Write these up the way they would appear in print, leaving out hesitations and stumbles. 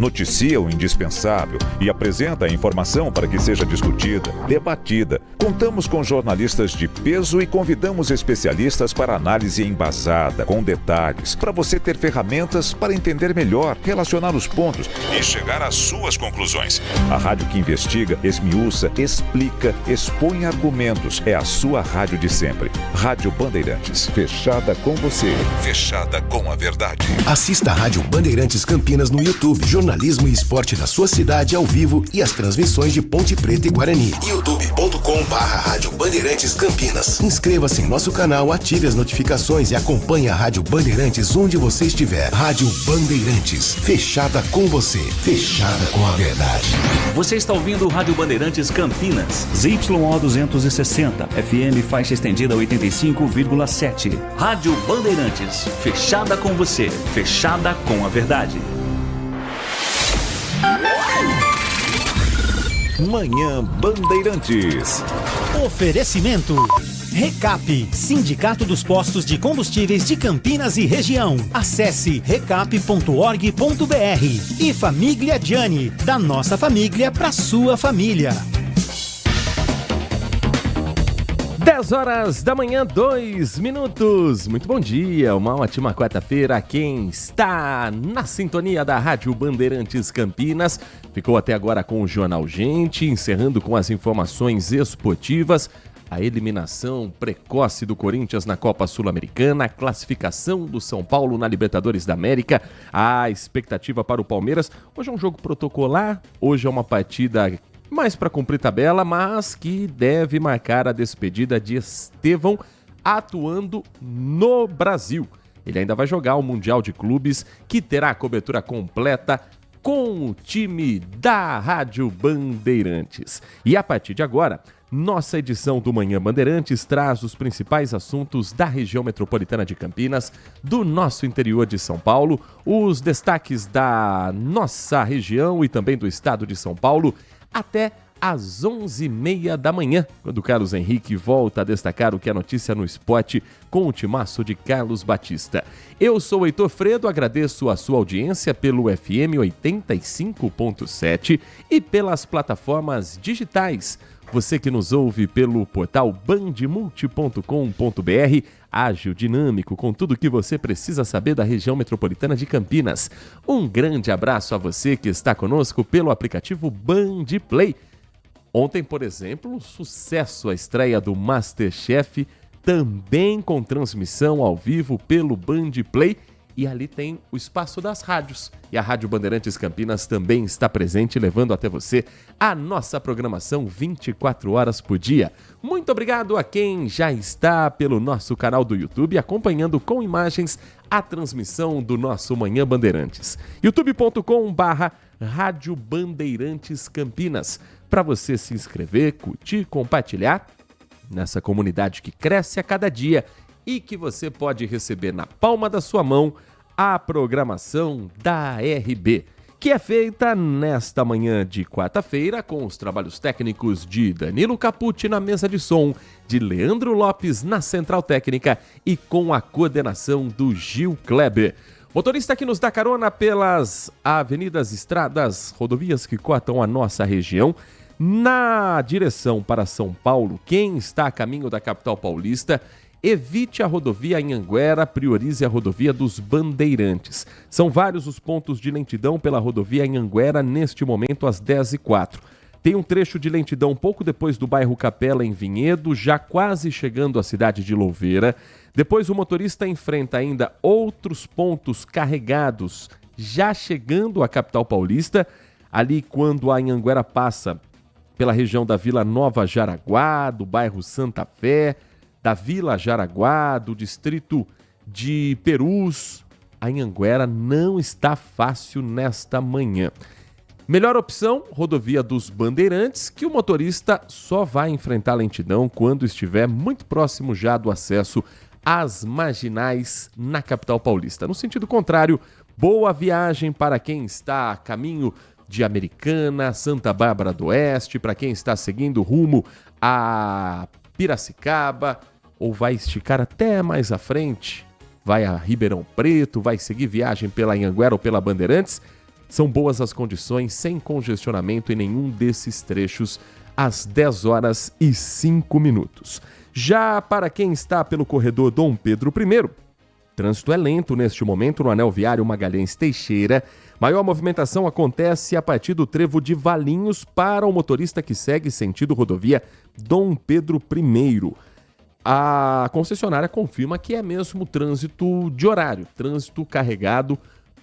Noticia o indispensável e apresenta a informação para que seja discutida, debatida. Contamos com jornalistas de peso e convidamos especialistas para análise embasada, com detalhes, para você ter ferramentas para entender melhor, relacionar os pontos e chegar às suas conclusões. A rádio que investiga, esmiuça, explica, expõe argumentos. É a sua rádio de sempre. Rádio Bandeirantes, fechada com você, fechada com a verdade. Assista a Rádio Bandeirantes Campinas no YouTube. Jornalismo e esporte da sua cidade ao vivo e as transmissões de Ponte Preta e Guarani. youtube.com/Rádio Bandeirantes Campinas. Inscreva-se em nosso canal, ative as notificações e acompanhe a Rádio Bandeirantes onde você estiver. Rádio Bandeirantes, fechada com você, fechada com a verdade. Você está ouvindo Rádio Bandeirantes Campinas, ZYO 260, FM faixa estendida 85,7. Rádio Bandeirantes, fechada com você, fechada com a verdade. Manhã Bandeirantes. Oferecimento Recap, Sindicato dos Postos de Combustíveis de Campinas e Região. Acesse recap.org.br. E Família Gianni, da nossa família para sua família. 10 horas da manhã, 2 minutos. Muito bom dia, uma ótima quarta-feira a quem está na sintonia da Rádio Bandeirantes Campinas. Ficou até agora com o Jornal Gente, encerrando com as informações esportivas, a eliminação precoce do Corinthians na Copa Sul-Americana, a classificação do São Paulo na Libertadores da América, a expectativa para o Palmeiras. Hoje é um jogo protocolar, hoje é uma partida mais para cumprir tabela, mas que deve marcar a despedida de Estevão atuando no Brasil. Ele ainda vai jogar o Mundial de Clubes, que terá a cobertura completa com o time da Rádio Bandeirantes. E a partir de agora, nossa edição do Manhã Bandeirantes traz os principais assuntos da região metropolitana de Campinas, do nosso interior de São Paulo, os destaques da nossa região e também do estado de São Paulo, até às 11h30 da manhã, quando o Carlos Henrique volta a destacar o que é notícia no esporte com o timaço de Carlos Batista. Eu sou Heitor Fredo, agradeço a sua audiência pelo FM 85.7 e pelas plataformas digitais. Você que nos ouve pelo portal bandmulti.com.br, ágil, dinâmico, com tudo o que você precisa saber da região metropolitana de Campinas. Um grande abraço a você que está conosco pelo aplicativo Band Play. Ontem, por exemplo, sucesso a estreia do MasterChef, também com transmissão ao vivo pelo Band Play. E ali tem o espaço das rádios. E a Rádio Bandeirantes Campinas também está presente, levando até você a nossa programação 24 horas por dia. Muito obrigado a quem já está pelo nosso canal do YouTube, acompanhando com imagens a transmissão do nosso Manhã Bandeirantes. youtube.com/Rádio Bandeirantes Campinas. Para você se inscrever, curtir, compartilhar nessa comunidade que cresce a cada dia e que você pode receber na palma da sua mão a programação da RB, que é feita nesta manhã de quarta-feira com os trabalhos técnicos de Danilo Capucci na mesa de som, de Leandro Lopes na central técnica e com a coordenação do Gil Kleber. Motorista que nos dá carona pelas avenidas, estradas, rodovias que cortam a nossa região, na direção para São Paulo, quem está a caminho da capital paulista, evite a rodovia Anhanguera, priorize a rodovia dos Bandeirantes. São vários os pontos de lentidão pela rodovia Anhanguera neste momento às 10h04. Tem um trecho de lentidão pouco depois do bairro Capela, em Vinhedo, já quase chegando à cidade de Louveira. Depois o motorista enfrenta ainda outros pontos carregados, já chegando à capital paulista, ali quando a Anhanguera passa pela região da Vila Nova Jaraguá, do bairro Santa Fé, da Vila Jaraguá, do distrito de Perus. A Anhanguera não está fácil nesta manhã. Melhor opção, rodovia dos Bandeirantes, que o motorista só vai enfrentar lentidão quando estiver muito próximo já do acesso às marginais na capital paulista. No sentido contrário, boa viagem para quem está a caminho de Americana, Santa Bárbara do Oeste, para quem está seguindo rumo a Piracicaba, ou vai esticar até mais à frente, vai a Ribeirão Preto, vai seguir viagem pela Anhanguera ou pela Bandeirantes. São boas as condições, sem congestionamento em nenhum desses trechos, às 10 horas e 5 minutos. Já para quem está pelo corredor Dom Pedro I, trânsito é lento neste momento no anel viário Magalhães Teixeira. Maior movimentação acontece a partir do trevo de Valinhos para o motorista que segue sentido rodovia Dom Pedro I. A concessionária confirma que é mesmo trânsito de horário, trânsito carregado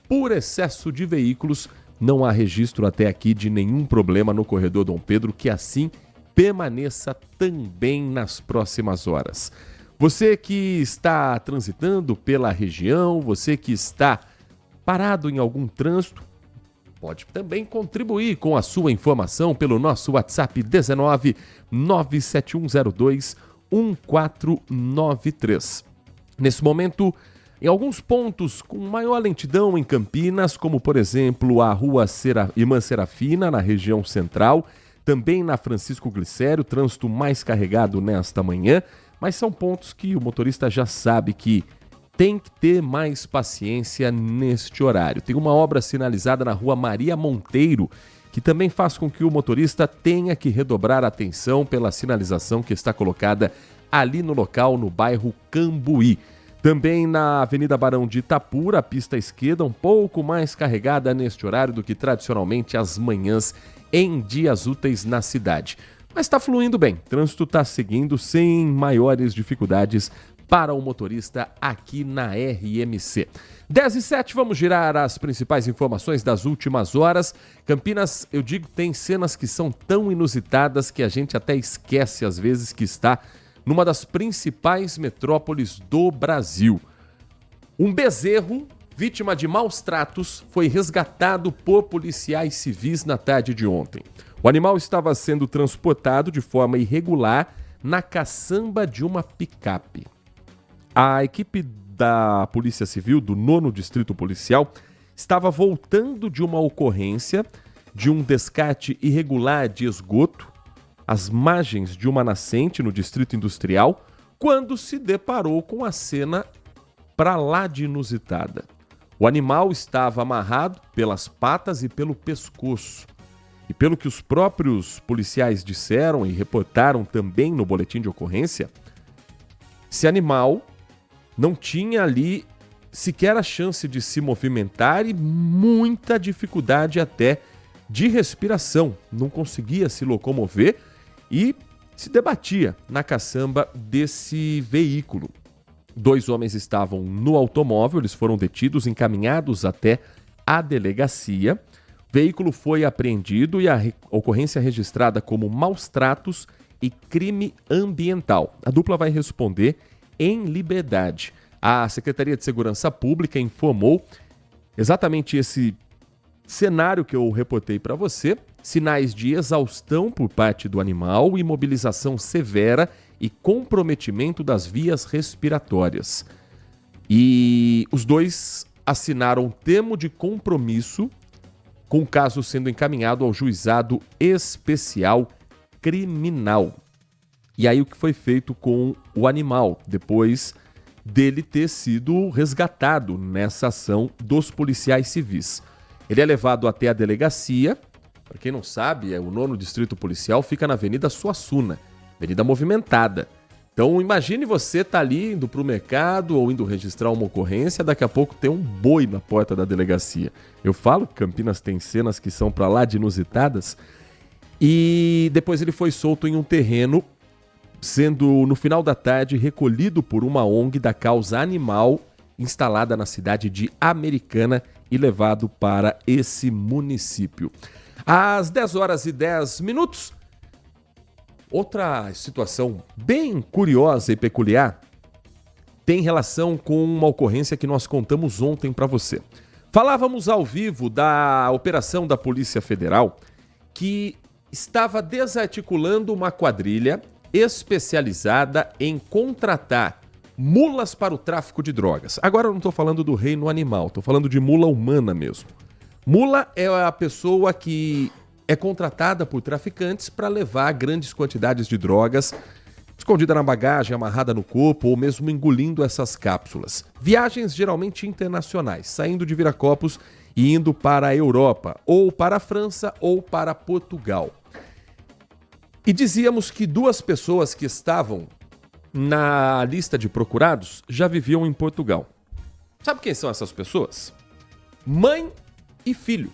por excesso de veículos. Não há registro até aqui de nenhum problema no corredor Dom Pedro, que assim permaneça também nas próximas horas. Você que está transitando pela região, você que está parado em algum trânsito, pode também contribuir com a sua informação pelo nosso WhatsApp 19 97102 1493. Nesse momento, em alguns pontos com maior lentidão em Campinas, como por exemplo a rua Irmã Serafina, na região central, também na Francisco Glicério, trânsito mais carregado nesta manhã, mas são pontos que o motorista já sabe que tem que ter mais paciência neste horário. Tem uma obra sinalizada na rua Maria Monteiro, que também faz com que o motorista tenha que redobrar a atenção pela sinalização que está colocada ali no local, no bairro Cambuí. Também na Avenida Barão de Itapura, a pista esquerda um pouco mais carregada neste horário do que tradicionalmente as manhãs em dias úteis na cidade. Mas está fluindo bem, o trânsito está seguindo sem maiores dificuldades para o motorista aqui na RMC. 10h07, vamos girar as principais informações das últimas horas. Campinas, eu digo, tem cenas que são tão inusitadas que a gente até esquece às vezes que está numa das principais metrópoles do Brasil. Um bezerro, vítima de maus tratos, foi resgatado por policiais civis na tarde de ontem. O animal estava sendo transportado de forma irregular na caçamba de uma picape. A equipe da Polícia Civil, do 9º Distrito Policial, estava voltando de uma ocorrência de um descarte irregular de esgoto às margens de uma nascente no Distrito Industrial, quando se deparou com a cena pra lá de inusitada. O animal estava amarrado pelas patas e pelo pescoço. E pelo que os próprios policiais disseram e reportaram também no boletim de ocorrência, esse animal não tinha ali sequer a chance de se movimentar e muita dificuldade até de respiração. Não conseguia se locomover e se debatia na caçamba desse veículo. 2 homens estavam no automóvel, eles foram detidos, encaminhados até a delegacia. O veículo foi apreendido e a ocorrência registrada como maus tratos e crime ambiental. A dupla vai responder em liberdade. A Secretaria de Segurança Pública informou exatamente esse cenário que eu reportei para você: sinais de exaustão por parte do animal, imobilização severa e comprometimento das vias respiratórias. E os dois assinaram termo de compromisso, com o caso sendo encaminhado ao Juizado Especial Criminal. E aí o que foi feito com o animal, depois dele ter sido resgatado nessa ação dos policiais civis? Ele é levado até a delegacia. Para quem não sabe, o 9º Distrito Policial fica na Avenida Suassuna, avenida movimentada. Então imagine você tá ali indo para o mercado ou indo registrar uma ocorrência, daqui a pouco tem um boi na porta da delegacia. Eu falo que Campinas tem cenas que são para lá de inusitadas. E depois ele foi solto em um terreno, sendo no final da tarde recolhido por uma ONG da causa animal instalada na cidade de Americana e levado para esse município. Às 10h10, outra situação bem curiosa e peculiar tem relação com uma ocorrência que nós contamos ontem para você. Falávamos ao vivo da operação da Polícia Federal que estava desarticulando uma quadrilha especializada em contratar mulas para o tráfico de drogas. Agora eu não estou falando do reino animal, estou falando de mula humana mesmo. Mula é a pessoa que é contratada por traficantes para levar grandes quantidades de drogas, escondida na bagagem, amarrada no corpo ou mesmo engolindo essas cápsulas. Viagens geralmente internacionais, saindo de Viracopos e indo para a Europa, ou para a França ou para Portugal. E dizíamos que 2 pessoas que estavam na lista de procurados já viviam em Portugal. Sabe quem são essas pessoas? Mãe e filho.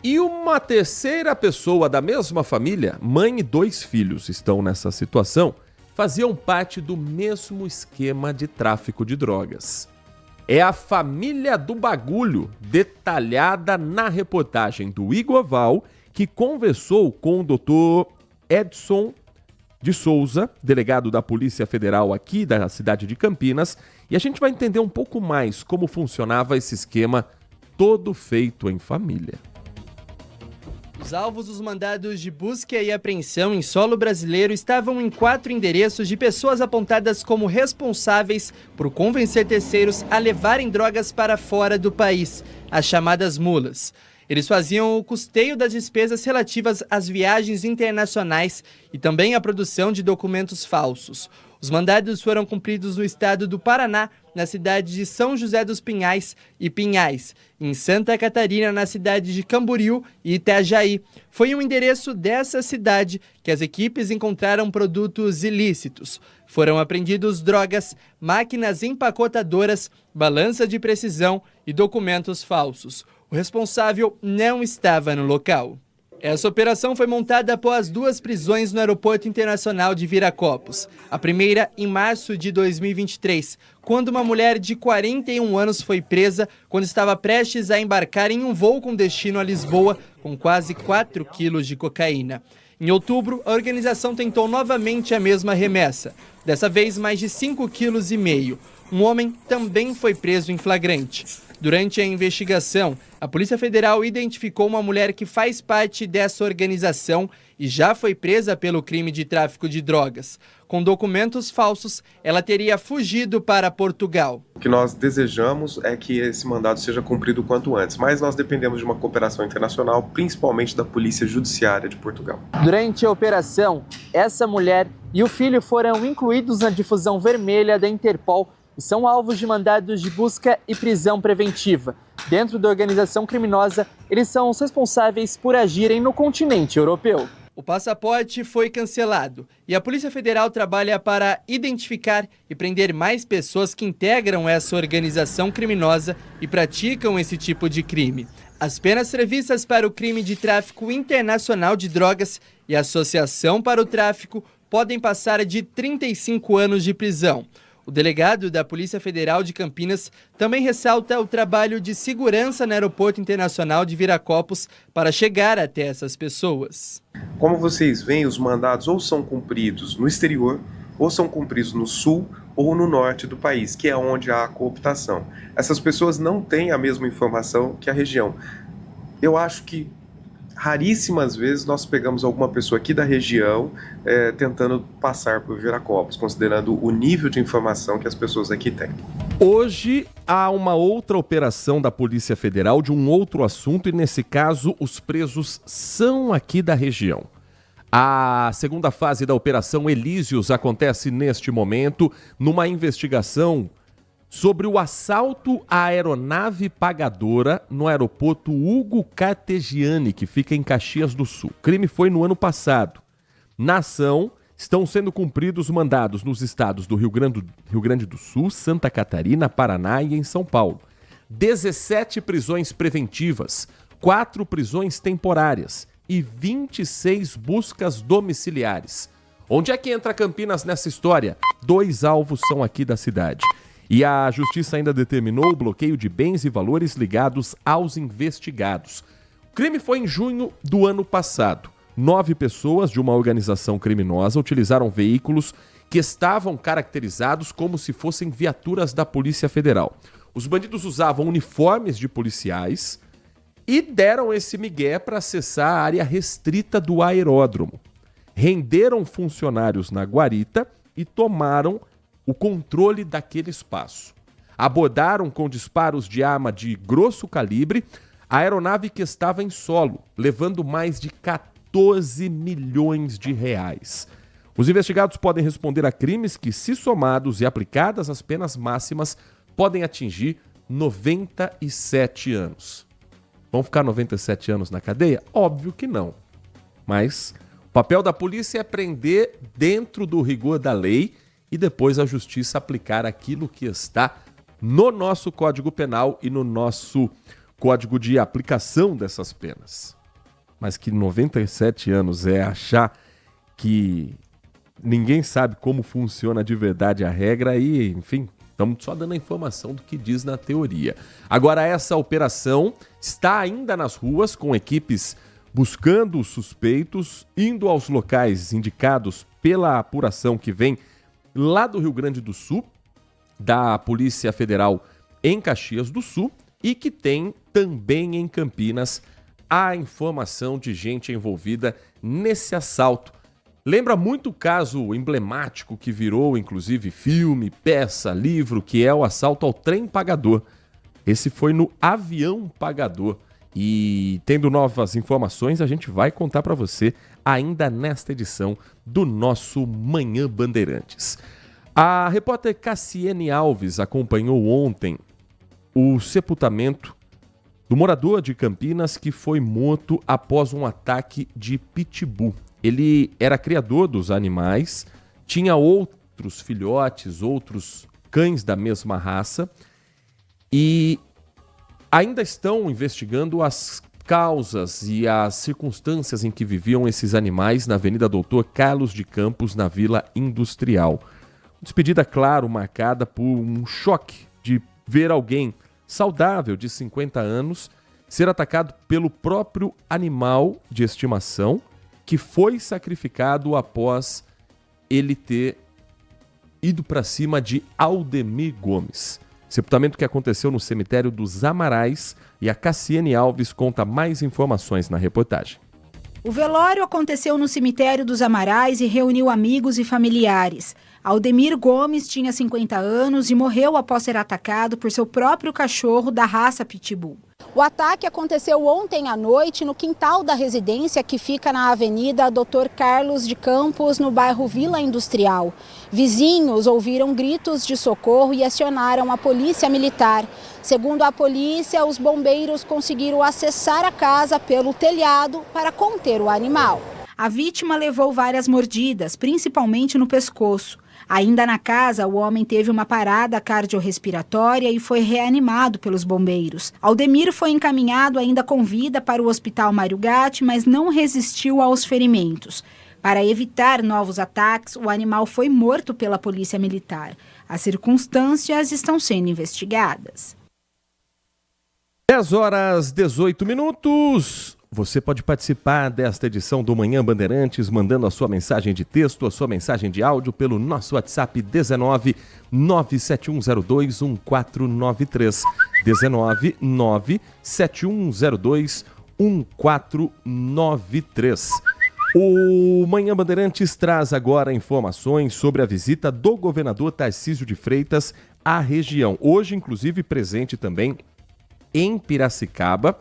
E uma terceira pessoa da mesma família, mãe e 2 filhos, estão nessa situação, faziam parte do mesmo esquema de tráfico de drogas. É a família do bagulho, detalhada na reportagem do Igor Val, que conversou com o Dr. Edson de Souza, delegado da Polícia Federal aqui da cidade de Campinas, e a gente vai entender um pouco mais como funcionava esse esquema todo feito em família. Os alvos dos mandados de busca e apreensão em solo brasileiro estavam em 4 endereços de pessoas apontadas como responsáveis por convencer terceiros a levarem drogas para fora do país, as chamadas mulas. Eles faziam o custeio das despesas relativas às viagens internacionais e também a produção de documentos falsos. Os mandados foram cumpridos no estado do Paraná, na cidade de São José dos Pinhais e Pinhais, em Santa Catarina, na cidade de Camboriú e Itajaí. Foi um endereço dessa cidade que as equipes encontraram produtos ilícitos. Foram apreendidos drogas, máquinas empacotadoras, balança de precisão e documentos falsos. O responsável não estava no local. Essa operação foi montada após 2 prisões no Aeroporto Internacional de Viracopos. A primeira em março de 2023, quando uma mulher de 41 anos foi presa quando estava prestes a embarcar em um voo com destino a Lisboa com quase 4 quilos de cocaína. Em outubro, a organização tentou novamente a mesma remessa, dessa vez mais de 5,5 kg. Um homem também foi preso em flagrante. Durante a investigação, a Polícia Federal identificou uma mulher que faz parte dessa organização e já foi presa pelo crime de tráfico de drogas. Com documentos falsos, ela teria fugido para Portugal. O que nós desejamos é que esse mandado seja cumprido o quanto antes, mas nós dependemos de uma cooperação internacional, principalmente da Polícia Judiciária de Portugal. Durante a operação, essa mulher e o filho foram incluídos na difusão vermelha da Interpol e são alvos de mandados de busca e prisão preventiva. Dentro da organização criminosa, eles são os responsáveis por agirem no continente europeu. O passaporte foi cancelado e a Polícia Federal trabalha para identificar e prender mais pessoas que integram essa organização criminosa e praticam esse tipo de crime. As penas previstas para o crime de tráfico internacional de drogas e associação para o tráfico podem passar de 35 anos de prisão. O delegado da Polícia Federal de Campinas também ressalta o trabalho de segurança no Aeroporto Internacional de Viracopos para chegar até essas pessoas. Como vocês veem, os mandados ou são cumpridos no exterior, ou são cumpridos no sul ou no norte do país, que é onde há a cooptação. Essas pessoas não têm a mesma informação que a região. Eu acho que raríssimas vezes nós pegamos alguma pessoa aqui da região tentando passar por Viracopos, considerando o nível de informação que as pessoas aqui têm. Hoje há uma outra operação da Polícia Federal de um outro assunto e, nesse caso, os presos são aqui da região. A segunda fase da Operação Elísios acontece neste momento numa investigação sobre o assalto à aeronave pagadora no aeroporto Hugo Cartegiani, que fica em Caxias do Sul. O crime foi no ano passado. Na ação, estão sendo cumpridos mandados nos estados do Rio Grande do Sul, Santa Catarina, Paraná e em São Paulo. 17 prisões preventivas, 4 prisões temporárias e 26 buscas domiciliares. Onde é que entra Campinas nessa história? 2 alvos são aqui da cidade. E a Justiça ainda determinou o bloqueio de bens e valores ligados aos investigados. O crime foi em junho do ano passado. 9 pessoas de uma organização criminosa utilizaram veículos que estavam caracterizados como se fossem viaturas da Polícia Federal. Os bandidos usavam uniformes de policiais e deram esse migué para acessar a área restrita do aeródromo. Renderam funcionários na guarita e tomaram o controle daquele espaço. Abordaram com disparos de arma de grosso calibre a aeronave que estava em solo, levando mais de 14 milhões de reais. Os investigados podem responder a crimes que, se somados e aplicadas as penas máximas, podem atingir 97 anos. Vão ficar 97 anos na cadeia? Óbvio que não. Mas o papel da polícia é prender dentro do rigor da lei e depois a justiça aplicar aquilo que está no nosso Código Penal e no nosso Código de aplicação dessas penas. Mas que 97 anos é achar que ninguém sabe como funciona de verdade a regra e, enfim, estamos só dando a informação do que diz na teoria. Agora, essa operação está ainda nas ruas com equipes buscando os suspeitos, indo aos locais indicados pela apuração que vem lá do Rio Grande do Sul, da Polícia Federal em Caxias do Sul, e que tem também em Campinas a informação de gente envolvida nesse assalto. Lembra muito o caso emblemático que virou, inclusive, filme, peça, livro, que é o assalto ao trem pagador. Esse foi no avião pagador. E tendo novas informações, a gente vai contar para você ainda nesta edição do nosso Manhã Bandeirantes. A repórter Cassiane Alves acompanhou ontem o sepultamento do morador de Campinas que foi morto após um ataque de pitbull. Ele era criador dos animais, tinha outros filhotes, outros cães da mesma raça e ainda estão investigando as causas e as circunstâncias em que viviam esses animais na Avenida Doutor Carlos de Campos, na Vila Industrial. Despedida, claro, marcada por um choque de ver alguém saudável de 50 anos ser atacado pelo próprio animal de estimação que foi sacrificado após ele ter ido para cima de Aldemir Gomes. Sepultamento que aconteceu no cemitério dos Amarais e a Cassiane Alves conta mais informações na reportagem. O velório aconteceu no cemitério dos Amarais e reuniu amigos e familiares. Aldemir Gomes tinha 50 anos e morreu após ser atacado por seu próprio cachorro da raça Pitbull. O ataque aconteceu ontem à noite no quintal da residência que fica na Avenida Doutor Carlos de Campos, no bairro Vila Industrial. Vizinhos ouviram gritos de socorro e acionaram a polícia militar. Segundo a polícia, os bombeiros conseguiram acessar a casa pelo telhado para conter o animal. A vítima levou várias mordidas, principalmente no pescoço. Ainda na casa, o homem teve uma parada cardiorrespiratória e foi reanimado pelos bombeiros. Aldemir foi encaminhado ainda com vida para o Hospital Mário Gatti, mas não resistiu aos ferimentos. Para evitar novos ataques, o animal foi morto pela Polícia Militar. As circunstâncias estão sendo investigadas. 10h18. Você pode participar desta edição do Manhã Bandeirantes mandando a sua mensagem de texto, a sua mensagem de áudio pelo nosso WhatsApp 19 97102 1493. 19 97102 1493. O Manhã Bandeirantes traz agora informações sobre a visita do governador Tarcísio de Freitas à região. Hoje, inclusive, presente também em Piracicaba,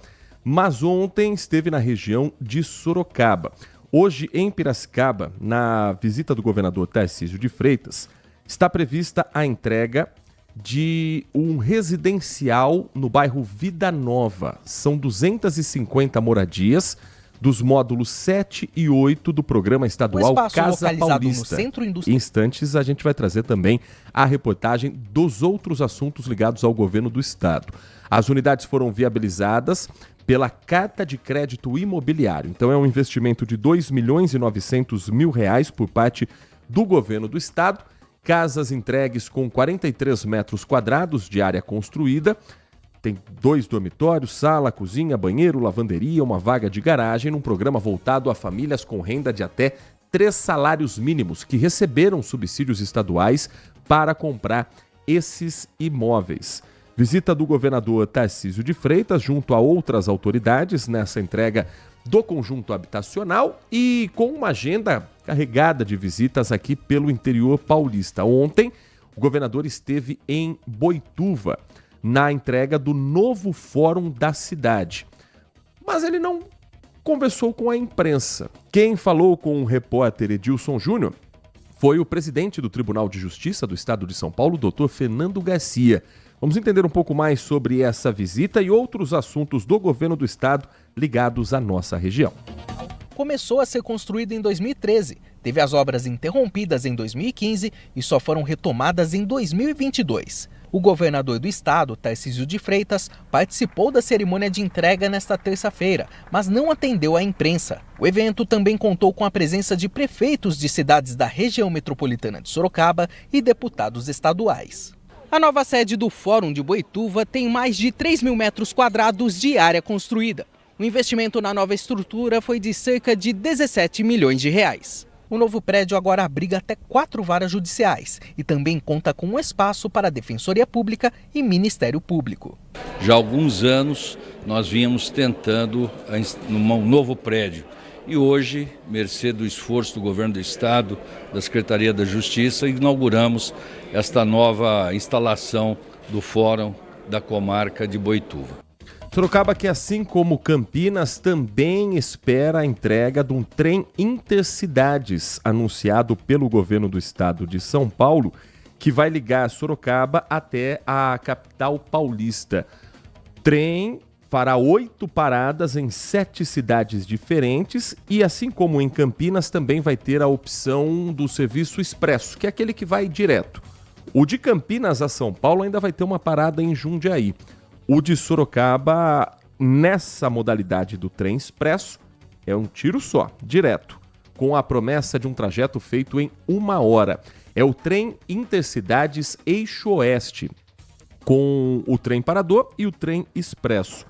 mas ontem esteve na região de Sorocaba. Hoje, em Piracicaba, na visita do governador Tarcísio de Freitas, está prevista a entrega de um residencial no bairro Vida Nova. São 250 moradias dos módulos 7 e 8 do programa estadual Casa Paulista. Em instantes, a gente vai trazer também a reportagem dos outros assuntos ligados ao governo do estado. As unidades foram viabilizadas pela Carta de Crédito Imobiliário. Então é um investimento de R$ 2.900.000 por parte do governo do estado. Casas entregues com 43 metros quadrados de área construída. Tem 2 dormitórios, sala, cozinha, banheiro, lavanderia, uma vaga de garagem num programa voltado a famílias com renda de até 3 salários mínimos que receberam subsídios estaduais para comprar esses imóveis. Visita do governador Tarcísio de Freitas junto a outras autoridades nessa entrega do conjunto habitacional e com uma agenda carregada de visitas aqui pelo interior paulista. Ontem, o governador esteve em Boituva, na entrega do novo fórum da cidade. Mas ele não conversou com a imprensa. Quem falou com o repórter Edilson Júnior foi o presidente do Tribunal de Justiça do Estado de São Paulo, doutor Fernando Garcia. Vamos entender um pouco mais sobre essa visita e outros assuntos do governo do estado ligados à nossa região. Começou a ser construído em 2013, teve as obras interrompidas em 2015 e só foram retomadas em 2022. O governador do estado, Tarcísio de Freitas, participou da cerimônia de entrega nesta terça-feira, mas não atendeu à imprensa. O evento também contou com a presença de prefeitos de cidades da região metropolitana de Sorocaba e deputados estaduais. A nova sede do Fórum de Boituva tem mais de 3 mil metros quadrados de área construída. O investimento na nova estrutura foi de cerca de 17 milhões de reais. O novo prédio agora abriga até 4 varas judiciais e também conta com um espaço para a Defensoria Pública e Ministério Público. Já há alguns anos nós vínhamos tentando um novo prédio e hoje, mercê do esforço do governo do estado, da Secretaria da Justiça, inauguramos esta nova instalação do Fórum da Comarca de Boituva. Sorocaba, que assim como Campinas, também espera a entrega de um trem intercidades anunciado pelo governo do estado de São Paulo, que vai ligar Sorocaba até a capital paulista. Trem fará 8 paradas em 7 cidades diferentes e, assim como em Campinas, também vai ter a opção do serviço expresso, que é aquele que vai direto. O de Campinas a São Paulo ainda vai ter uma parada em Jundiaí. O de Sorocaba, nessa modalidade do trem expresso, é um tiro só, direto, com a promessa de um trajeto feito em 1 hora. É o trem Intercidades Eixo Oeste, com o trem parador e o trem expresso.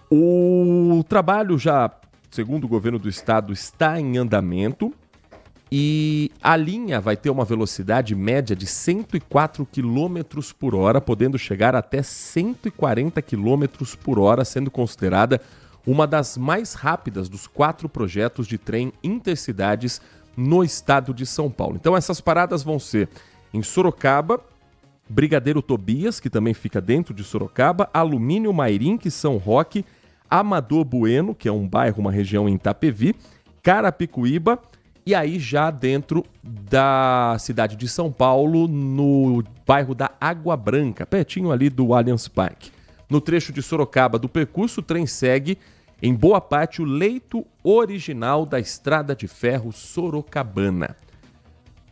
O trabalho já, segundo o governo do estado, está em andamento. E a linha vai ter uma velocidade média de 104 km por hora, podendo chegar até 140 km por hora, sendo considerada uma das mais rápidas dos 4 projetos de trem intercidades no estado de São Paulo. Então essas paradas vão ser em Sorocaba, Brigadeiro Tobias, que também fica dentro de Sorocaba, Alumínio Mairim, São Roque, Amador Bueno, que é um bairro, uma região em Itapevi, Carapicuíba, e aí já dentro da cidade de São Paulo, no bairro da Água Branca, pertinho ali do Allianz Parque. No trecho de Sorocaba do percurso, o trem segue em boa parte o leito original da Estrada de Ferro Sorocabana.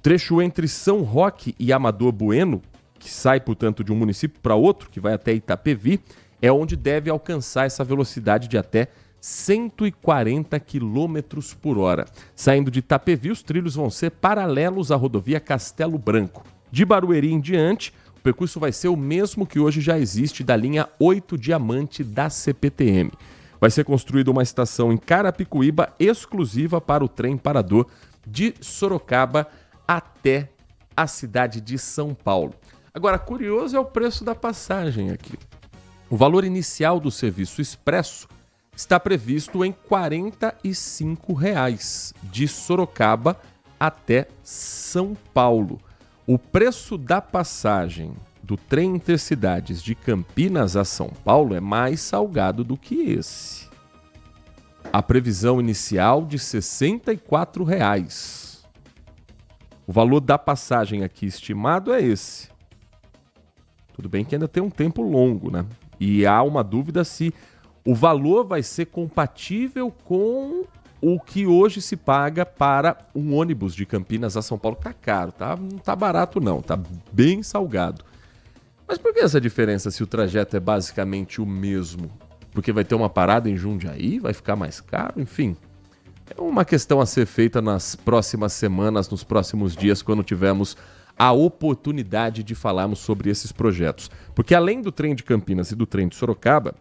Trecho entre São Roque e Amador Bueno, que sai, portanto, de um município para outro, que vai até Itapevi, é onde deve alcançar essa velocidade de até 140 km por hora. Saindo de Itapevi, os trilhos vão ser paralelos à rodovia Castelo Branco. De Barueri em diante, o percurso vai ser o mesmo que hoje já existe da linha 8 Diamante da CPTM. Vai ser construída uma estação em Carapicuíba exclusiva para o trem parador de Sorocaba até a cidade de São Paulo. Agora, curioso é o preço da passagem aqui. O valor inicial do serviço expresso está previsto em R$ 45 de Sorocaba até São Paulo. O preço da passagem do trem intercidades de Campinas a São Paulo é mais salgado do que esse. A previsão inicial de R$ 64. O valor da passagem aqui estimado é esse. Tudo bem que ainda tem um tempo longo, né? E há uma dúvida se o valor vai ser compatível com o que hoje se paga para um ônibus de Campinas a São Paulo. Tá caro, tá? Não tá barato não, tá bem salgado. Mas por que essa diferença se o trajeto é basicamente o mesmo? Porque vai ter uma parada em Jundiaí, vai ficar mais caro, enfim. É uma questão a ser feita nas próximas semanas, nos próximos dias, quando tivermos a oportunidade de falarmos sobre esses projetos. Porque além do trem de Campinas e do trem de Sorocaba,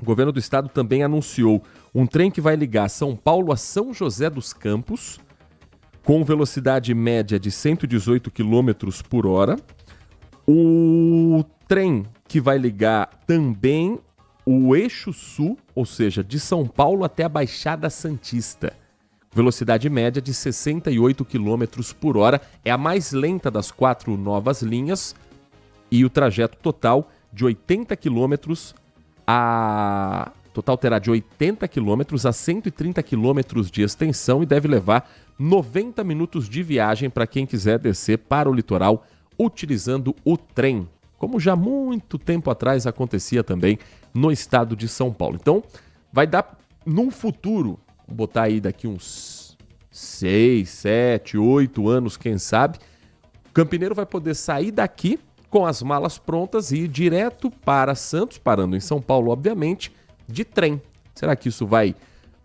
o governo do estado também anunciou um trem que vai ligar São Paulo a São José dos Campos, com velocidade média de 118 km por hora. O trem que vai ligar também o Eixo Sul, ou seja, de São Paulo até a Baixada Santista. Velocidade média de 68 km por hora. É a mais lenta das 4 novas linhas e o trajeto total de 80 km total terá de 80 km a 130 km de extensão e deve levar 90 minutos de viagem para quem quiser descer para o litoral utilizando o trem como já muito tempo atrás acontecia também no estado de São Paulo. Então, vai dar num futuro, vou botar aí daqui uns 6, 7, 8 anos, quem sabe, o campineiro vai poder sair daqui com as malas prontas e ir direto para Santos, parando em São Paulo, obviamente, de trem. Será que isso vai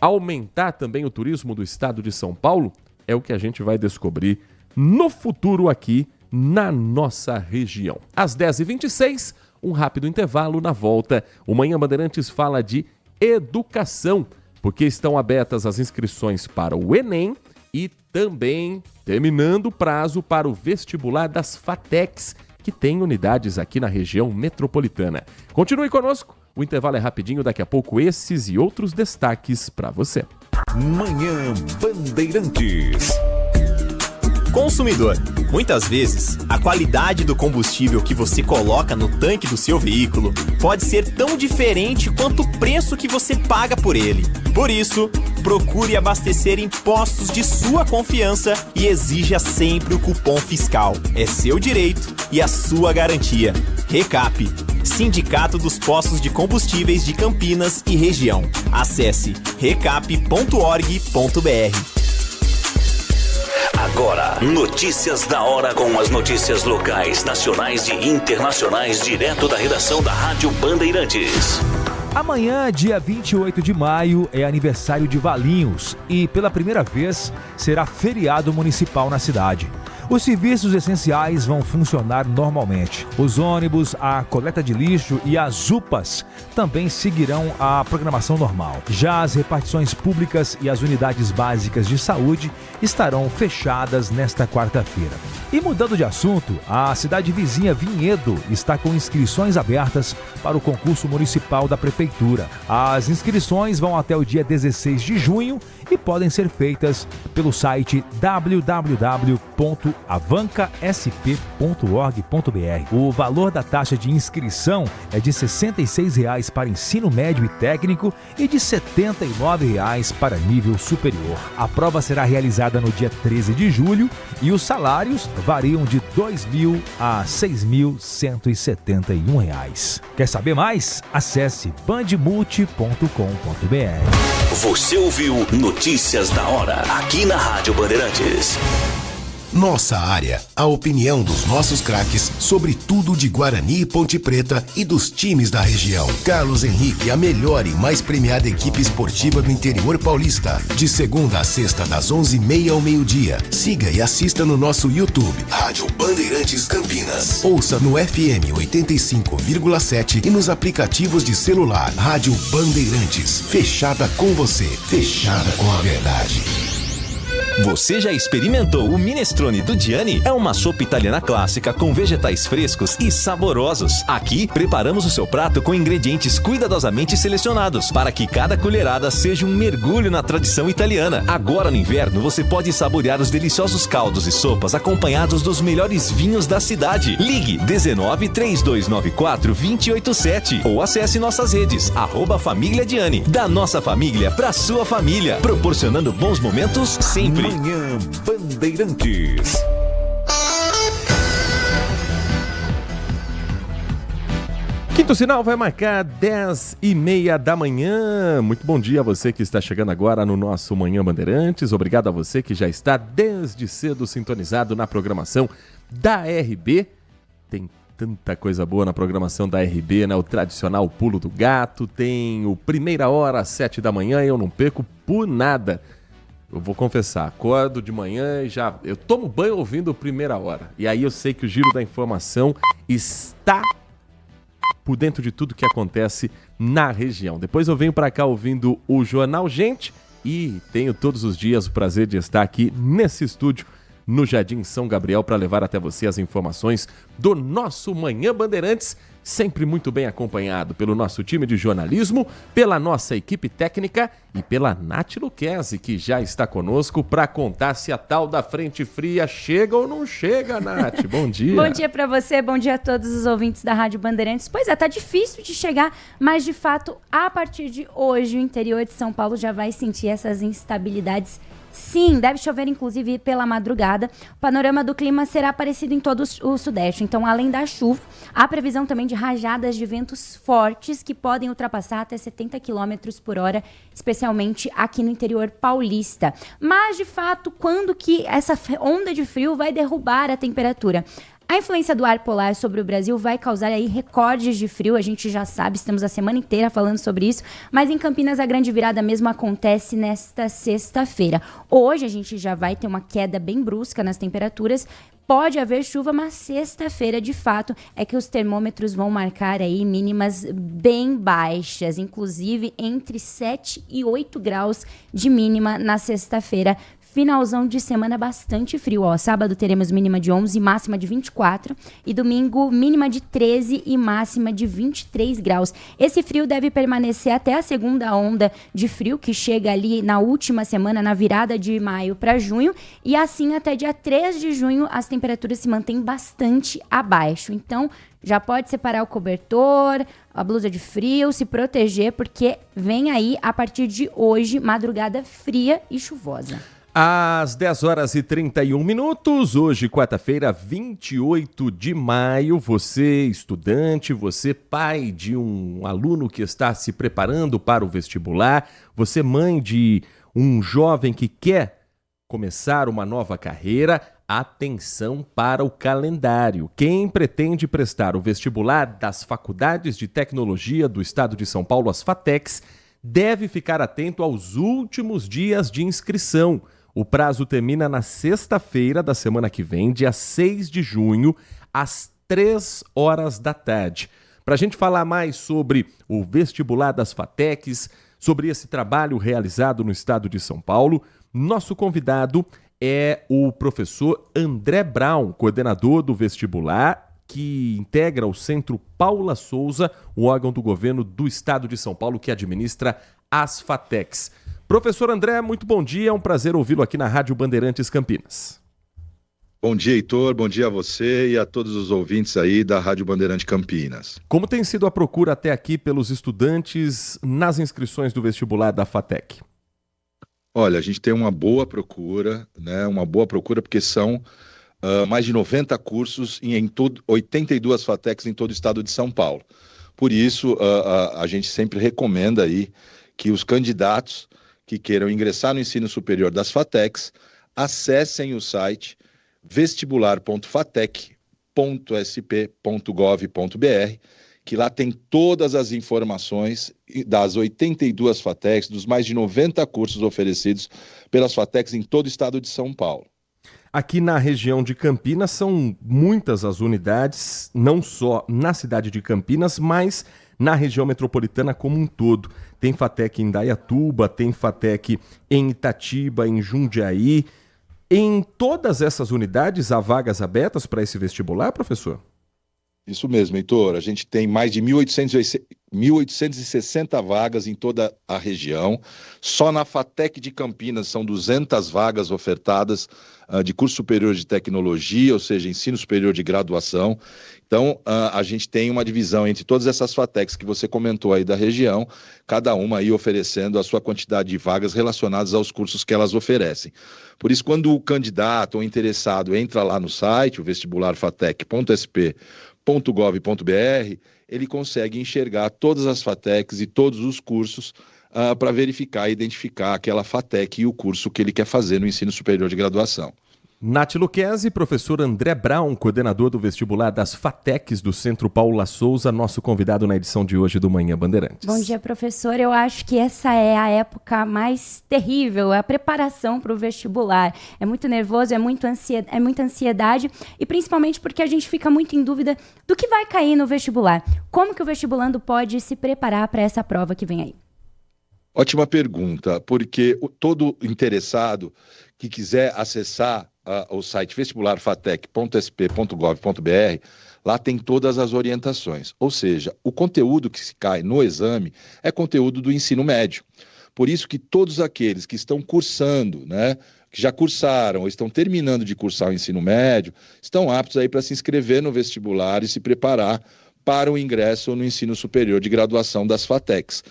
aumentar também o turismo do estado de São Paulo? É o que a gente vai descobrir no futuro aqui na nossa região. Às 10h26, um rápido intervalo. Na volta, o Manhã Bandeirantes fala de educação, porque estão abertas as inscrições para o Enem e também terminando o prazo para o vestibular das FATECs, que tem unidades aqui na região metropolitana. Continue conosco, o intervalo é rapidinho, daqui a pouco esses e outros destaques para você. Manhã Bandeirantes. Consumidor, muitas vezes, a qualidade do combustível que você coloca no tanque do seu veículo pode ser tão diferente quanto o preço que você paga por ele. Por isso, procure abastecer em postos de sua confiança e exija sempre o cupom fiscal. É seu direito e a sua garantia. Recap, Sindicato dos Postos de Combustíveis de Campinas e Região. Acesse recap.org.br. Agora, notícias da hora com as notícias locais, nacionais e internacionais, direto da redação da Rádio Bandeirantes. Amanhã, dia 28 de maio, é aniversário de Valinhos e, pela primeira vez, será feriado municipal na cidade. Os serviços essenciais vão funcionar normalmente. Os ônibus, a coleta de lixo e as UPAs também seguirão a programação normal. Já as repartições públicas e as unidades básicas de saúde estarão fechadas nesta quarta-feira. E mudando de assunto, a cidade vizinha Vinhedo está com inscrições abertas para o concurso municipal da Prefeitura. As inscrições vão até o dia 16 de junho e podem ser feitas pelo site www.avancasp.org.br. O valor da taxa de inscrição é de R$ 66,00 para ensino médio e técnico e de R$ 79,00 para nível superior. A prova será realizada no dia 13 de julho e os salários variam de R$ 2.000 a R$ 6.171. Quer saber mais? Acesse bandmulti.com.br. Você ouviu Notícias da Hora, aqui na Rádio Bandeirantes. Nossa área, a opinião dos nossos craques sobre tudo de Guarani e Ponte Preta e dos times da região. Carlos Henrique, a melhor e mais premiada equipe esportiva do interior paulista. De segunda a sexta, das 11h30 ao meio-dia. Siga e assista no nosso YouTube, Rádio Bandeirantes Campinas. Ouça no FM 85,7 e nos aplicativos de celular. Rádio Bandeirantes, fechada com você, fechada com a verdade. Você já experimentou o minestrone do Gianni? É uma sopa italiana clássica com vegetais frescos e saborosos. Aqui, preparamos o seu prato com ingredientes cuidadosamente selecionados para que cada colherada seja um mergulho na tradição italiana. Agora no inverno, você pode saborear os deliciosos caldos e sopas acompanhados dos melhores vinhos da cidade. Ligue 19 3294 287 ou acesse nossas redes, @Família Gianni. Da nossa família pra sua família, proporcionando bons momentos sempre. Manhã Bandeirantes. Quinto sinal vai marcar 10h30 da manhã. Muito bom dia a você que está chegando agora no nosso Manhã Bandeirantes. Obrigado a você que já está desde cedo sintonizado na programação da RB. Tem tanta coisa boa na programação da RB, né? O tradicional Pulo do Gato, tem o Primeira Hora às 7 da manhã e eu não perco por nada. Eu vou confessar, acordo de manhã e eu tomo banho ouvindo o Primeira Hora. E aí eu sei que o Giro da Informação está por dentro de tudo que acontece na região. Depois eu venho para cá ouvindo o Jornal Gente e tenho todos os dias o prazer de estar aqui nesse estúdio no Jardim São Gabriel para levar até você as informações do nosso Manhã Bandeirantes, sempre muito bem acompanhado pelo nosso time de jornalismo, pela nossa equipe técnica e pela Nath Luquezzi, que já está conosco para contar se a tal da frente fria chega ou não chega, Nath. Bom dia. Bom dia para você, bom dia a todos os ouvintes da Rádio Bandeirantes. Pois é, tá difícil de chegar, mas de fato, a partir de hoje, o interior de São Paulo já vai sentir essas instabilidades. Sim, deve chover inclusive pela madrugada. O panorama do clima será parecido em todo o sudeste. Então, além da chuva, há previsão também de rajadas de ventos fortes que podem ultrapassar até 70 km por hora, especialmente aqui no interior paulista. Mas, de fato, quando que essa onda de frio vai derrubar a temperatura? A influência do ar polar sobre o Brasil vai causar aí recordes de frio, a gente já sabe, estamos a semana inteira falando sobre isso, mas em Campinas a grande virada mesmo acontece nesta sexta-feira. Hoje a gente já vai ter uma queda bem brusca nas temperaturas, pode haver chuva, mas sexta-feira, de fato, é que os termômetros vão marcar aí mínimas bem baixas, inclusive entre 7 e 8 graus de mínima na sexta-feira. Finalzão de semana bastante frio, ó. Sábado teremos mínima de 11 e máxima de 24. E domingo, mínima de 13 e máxima de 23 graus. Esse frio deve permanecer até a segunda onda de frio, que chega ali na última semana, na virada de maio para junho. E assim, até dia 3 de junho, as temperaturas se mantêm bastante abaixo. Então, já pode separar o cobertor, a blusa de frio, se proteger, porque vem aí, a partir de hoje, madrugada fria e chuvosa. Às 10 horas e 31 minutos, hoje, quarta-feira, 28 de maio, você estudante, você pai de um aluno que está se preparando para o vestibular, você mãe de um jovem que quer começar uma nova carreira, atenção para o calendário. Quem pretende prestar o vestibular das Faculdades de Tecnologia do Estado de São Paulo, as FATECs, deve ficar atento aos últimos dias de inscrição. O prazo termina na sexta-feira da semana que vem, dia 6 de junho, às 3 horas da tarde. Para a gente falar mais sobre o vestibular das FATECs, sobre esse trabalho realizado no estado de São Paulo, nosso convidado é o professor André Brown, coordenador do vestibular, que integra o Centro Paula Souza, o órgão do governo do estado de São Paulo que administra as FATECs. Professor André, muito bom dia, é um prazer ouvi-lo aqui na Rádio Bandeirantes Campinas. Bom dia, Heitor, bom dia a você e a todos os ouvintes aí da Rádio Bandeirantes Campinas. Como tem sido a procura até aqui pelos estudantes nas inscrições do vestibular da FATEC? Olha, a gente tem uma boa procura, né? Uma boa procura porque são mais de 90 cursos em 82 FATECs em todo o estado de São Paulo. Por isso, a gente sempre recomenda aí que os candidatos que queiram ingressar no ensino superior das FATECs, acessem o site vestibular.fatec.sp.gov.br, que lá tem todas as informações das 82 FATECs, dos mais de 90 cursos oferecidos pelas FATECs em todo o estado de São Paulo. Aqui na região de Campinas são muitas as unidades, não só na cidade de Campinas, mas na região metropolitana como um todo. Tem FATEC em Indaiatuba, tem FATEC em Itatiba, em Jundiaí. Em todas essas unidades há vagas abertas para esse vestibular, professor? Isso mesmo, Heitor. A gente tem mais de 1.860 vagas em toda a região. Só na FATEC de Campinas são 200 vagas ofertadas de curso superior de tecnologia, ou seja, ensino superior de graduação. Então, a gente tem uma divisão entre todas essas FATECs que você comentou aí da região, cada uma aí oferecendo a sua quantidade de vagas relacionadas aos cursos que elas oferecem. Por isso, quando o candidato ou interessado entra lá no site, o vestibularfatec.sp.gov.br, ele consegue enxergar todas as FATECs e todos os cursos para verificar e identificar aquela FATEC e o curso que ele quer fazer no ensino superior de graduação. Nath Luquezzi, professor André Brown, coordenador do vestibular das FATECs do Centro Paula Souza, nosso convidado na edição de hoje do Manhã Bandeirantes. Bom dia, professor. Eu acho que essa é a época mais terrível, a preparação para o vestibular. É muito nervoso, é muita ansiedade e principalmente porque a gente fica muito em dúvida do que vai cair no vestibular. Como que o vestibulando pode se preparar para essa prova que vem aí? Ótima pergunta, porque todo interessado que quiser acessar o site vestibularfatec.sp.gov.br, lá tem todas as orientações. Ou seja, o conteúdo que se cai no exame é conteúdo do ensino médio. Por isso que todos aqueles que estão cursando, né, que já cursaram ou estão terminando de cursar o ensino médio, estão aptos aí para se inscrever no vestibular e se preparar para o ingresso no ensino superior de graduação das FATECs.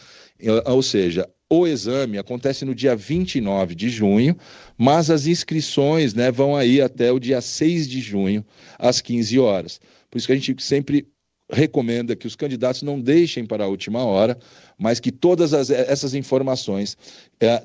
Ou seja, o exame acontece no dia 29 de junho, mas as inscrições, né, vão aí até o dia 6 de junho, às 15 horas. Por isso que a gente sempre recomenda que os candidatos não deixem para a última hora, mas que todas essas informações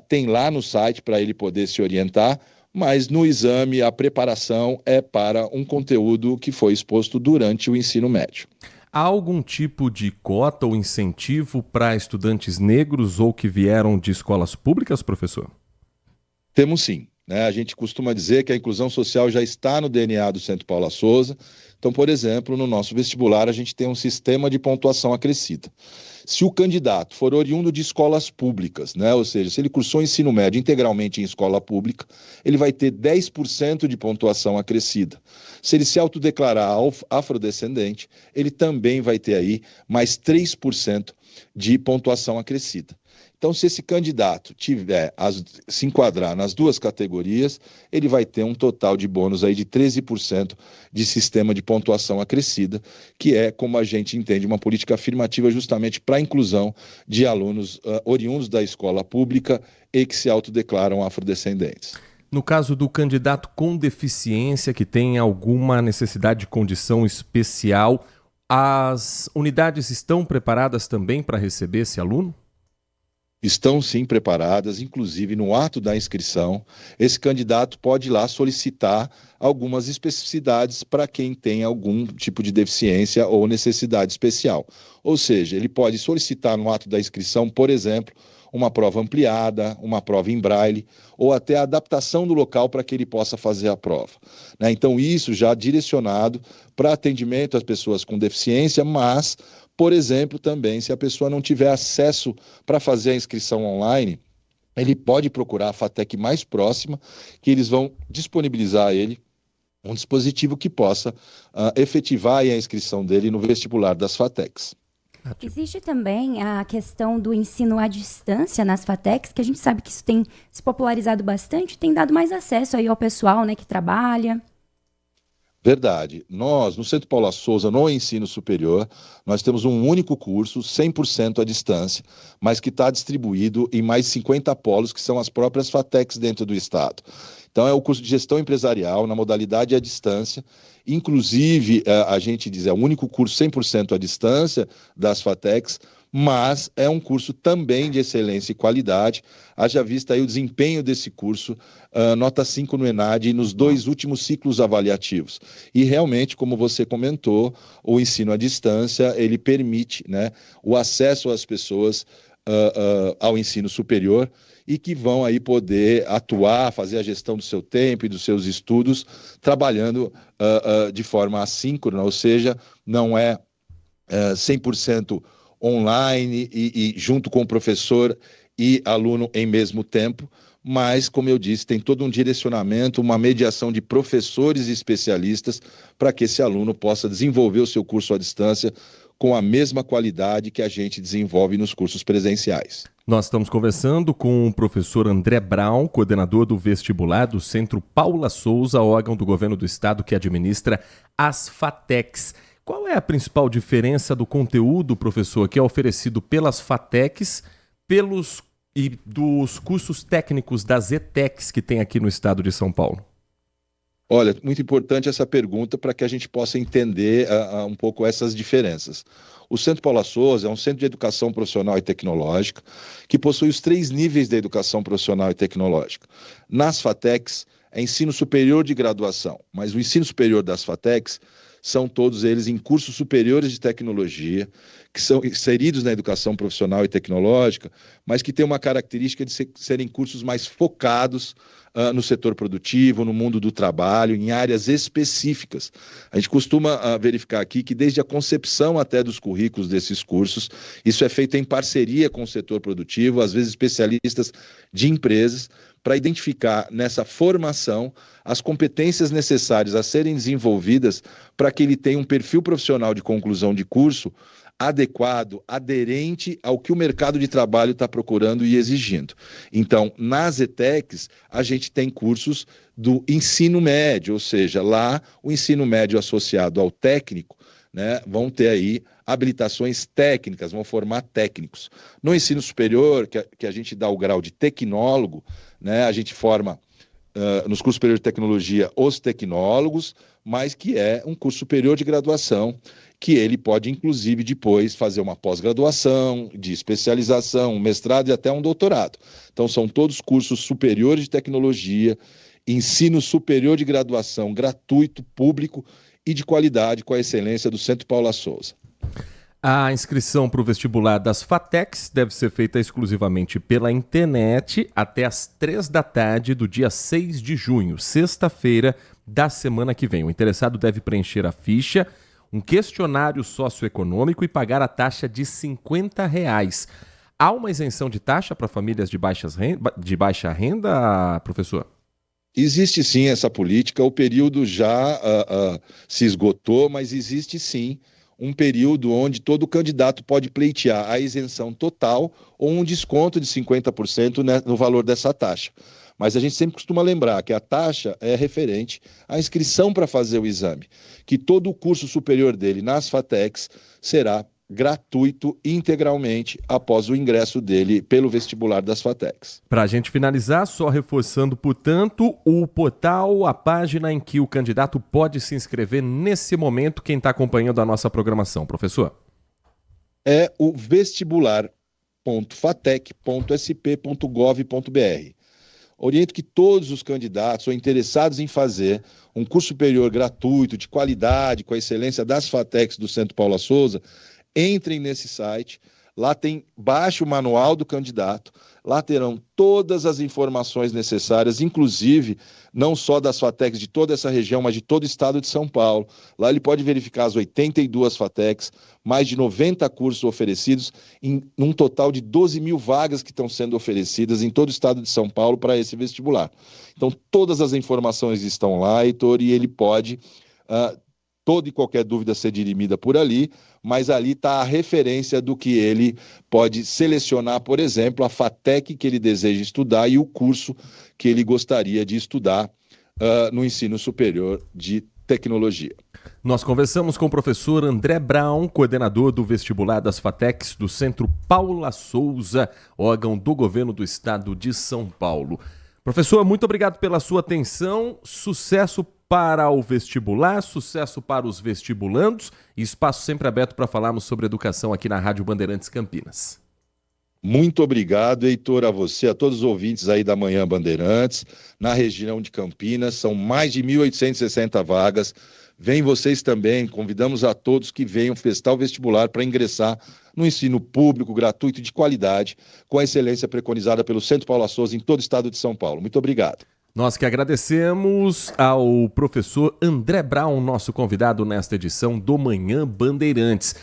tem lá no site para ele poder se orientar, mas no exame a preparação é para um conteúdo que foi exposto durante o ensino médio. Há algum tipo de cota ou incentivo para estudantes negros ou que vieram de escolas públicas, professor? Temos sim. A gente costuma dizer que a inclusão social já está no DNA do Centro Paula Souza. Então, por exemplo, no nosso vestibular a gente tem um sistema de pontuação acrescida. Se o candidato for oriundo de escolas públicas, ou seja, se ele cursou ensino médio integralmente em escola pública, ele vai ter 10% de pontuação acrescida. Se ele se autodeclarar afrodescendente, ele também vai ter aí mais 3% de pontuação acrescida. Então, se esse candidato se enquadrar nas duas categorias, ele vai ter um total de bônus aí de 13% de sistema de pontuação acrescida, que é, como a gente entende, uma política afirmativa justamente para a inclusão de alunos oriundos da escola pública e que se autodeclaram afrodescendentes. No caso do candidato com deficiência que tem alguma necessidade de condição especial, as unidades estão preparadas também para receber esse aluno? Estão sim preparadas, inclusive no ato da inscrição, esse candidato pode ir lá solicitar algumas especificidades para quem tem algum tipo de deficiência ou necessidade especial. Ou seja, ele pode solicitar no ato da inscrição, por exemplo, uma prova ampliada, uma prova em braille, ou até a adaptação do local para que ele possa fazer a prova. Então, isso já direcionado para atendimento às pessoas com deficiência, mas, por exemplo, também, se a pessoa não tiver acesso para fazer a inscrição online, ele pode procurar a FATEC mais próxima, que eles vão disponibilizar a ele um dispositivo que possa efetivar a inscrição dele no vestibular das FATECs. Existe também a questão do ensino à distância nas FATECs, que a gente sabe que isso tem se popularizado bastante, tem dado mais acesso aí ao pessoal, que trabalha. Verdade. Nós, no Centro Paula Souza, no ensino superior, nós temos um único curso, 100% à distância, mas que está distribuído em mais 50 polos, que são as próprias FATECs dentro do estado. Então, é o curso de gestão empresarial, na modalidade à distância. Inclusive, a gente diz, é o único curso 100% à distância das FATECs, mas é um curso também de excelência e qualidade. Haja vista aí o desempenho desse curso, nota 5 no ENAD e nos 2 últimos ciclos avaliativos. E realmente, como você comentou, o ensino à distância, ele permite, o acesso às pessoas ao ensino superior e que vão aí poder atuar, fazer a gestão do seu tempo e dos seus estudos, trabalhando de forma assíncrona, ou seja, não é 100% online e junto com o professor e aluno em mesmo tempo, mas, como eu disse, tem todo um direcionamento, uma mediação de professores e especialistas para que esse aluno possa desenvolver o seu curso à distância com a mesma qualidade que a gente desenvolve nos cursos presenciais. Nós estamos conversando com o professor André Brown, coordenador do vestibular do Centro Paula Souza, órgão do governo do estado que administra as FATECs. Qual é a principal diferença do conteúdo, professor, que é oferecido pelas FATECs e dos cursos técnicos das ETECs que tem aqui no estado de São Paulo? Olha, muito importante essa pergunta para que a gente possa entender um pouco essas diferenças. O Centro Paula Souza é um centro de educação profissional e tecnológica que possui os 3 níveis da educação profissional e tecnológica. Nas FATECs, é ensino superior de graduação, mas o ensino superior das FATECs são todos eles em cursos superiores de tecnologia, que são inseridos na educação profissional e tecnológica, mas que têm uma característica de serem cursos mais focados no setor produtivo, no mundo do trabalho, em áreas específicas. A gente costuma verificar aqui que desde a concepção até dos currículos desses cursos, isso é feito em parceria com o setor produtivo, às vezes especialistas de empresas, para identificar nessa formação as competências necessárias a serem desenvolvidas para que ele tenha um perfil profissional de conclusão de curso adequado, aderente ao que o mercado de trabalho está procurando e exigindo. Então, nas ETECs, a gente tem cursos do ensino médio, ou seja, lá o ensino médio associado ao técnico, né, vão ter aí habilitações técnicas, vão formar técnicos. No ensino superior, que a gente dá o grau de tecnólogo, né, a gente forma nos cursos superiores de tecnologia os tecnólogos, mas que é um curso superior de graduação, que ele pode, inclusive, depois fazer uma pós-graduação, de especialização, um mestrado e até um doutorado. Então, são todos cursos superiores de tecnologia, ensino superior de graduação gratuito, público e de qualidade, com a excelência do Centro Paula Souza. A inscrição para o vestibular das FATECs deve ser feita exclusivamente pela internet até às 3 da tarde do dia 6 de junho, sexta-feira da semana que vem. O interessado deve preencher a ficha, um questionário socioeconômico e pagar a taxa de R$50. Há uma isenção de taxa para famílias de baixa renda, professor? Existe sim essa política, o período já se esgotou, mas existe sim um período onde todo candidato pode pleitear a isenção total ou um desconto de 50% no valor dessa taxa. Mas a gente sempre costuma lembrar que a taxa é referente à inscrição para fazer o exame, que todo o curso superior dele nas FATECs será gratuito integralmente após o ingresso dele pelo vestibular das FATECs. Para a gente finalizar, só reforçando, portanto, o portal, a página em que o candidato pode se inscrever nesse momento, quem está acompanhando a nossa programação, professor? É o vestibular.fatec.sp.gov.br. Oriento que todos os candidatos ou interessados em fazer um curso superior gratuito, de qualidade, com a excelência das FATECs do Centro Paula Souza, entrem nesse site, lá baixe o manual do candidato, lá terão todas as informações necessárias, inclusive não só das FATECs de toda essa região, mas de todo o estado de São Paulo. Lá ele pode verificar as 82 FATECs, mais de 90 cursos oferecidos, em um total de 12 mil vagas que estão sendo oferecidas em todo o estado de São Paulo para esse vestibular. Então todas as informações estão lá, Heitor, e ele pode... toda e qualquer dúvida ser dirimida por ali, mas ali está a referência do que ele pode selecionar, por exemplo, a FATEC que ele deseja estudar e o curso que ele gostaria de estudar no ensino superior de tecnologia. Nós conversamos com o professor André Brown, coordenador do vestibular das FATECs do Centro Paula Souza, órgão do governo do estado de São Paulo. Professor, muito obrigado pela sua atenção, sucesso para o vestibular, sucesso para os vestibulandos e espaço sempre aberto para falarmos sobre educação aqui na Rádio Bandeirantes Campinas. Muito obrigado, Heitor, a você, a todos os ouvintes aí da Manhã Bandeirantes, na região de Campinas, são mais de 1.860 vagas. Vem vocês também, convidamos a todos que venham prestar o vestibular para ingressar no ensino público, gratuito e de qualidade, com a excelência preconizada pelo Centro Paula Souza em todo o estado de São Paulo. Muito obrigado. Nós que agradecemos ao professor André Brown, nosso convidado nesta edição do Manhã Bandeirantes.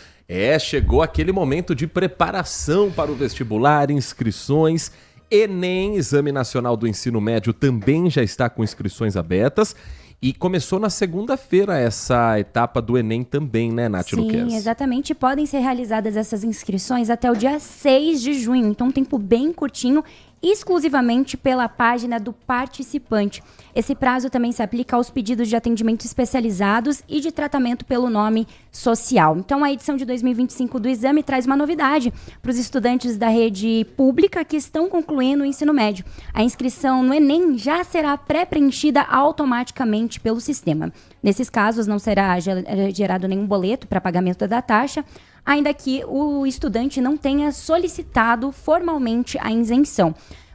Chegou aquele momento de preparação para o vestibular, inscrições. Enem, Exame Nacional do Ensino Médio, também já está com inscrições abertas. E começou na segunda-feira essa etapa do Enem também, né, Nath Luquez? Sim, exatamente. Podem ser realizadas essas inscrições até o dia 6 de junho. Então, um tempo bem curtinho, exclusivamente pela página do participante. Esse prazo também se aplica aos pedidos de atendimento especializados e de tratamento pelo nome social. Então, a edição de 2025 do exame traz uma novidade para os estudantes da rede pública que estão concluindo o ensino médio. A inscrição no Enem já será pré-preenchida automaticamente pelo sistema. Nesses casos, não será gerado nenhum boleto para pagamento da taxa, ainda que o estudante não tenha solicitado formalmente a isenção.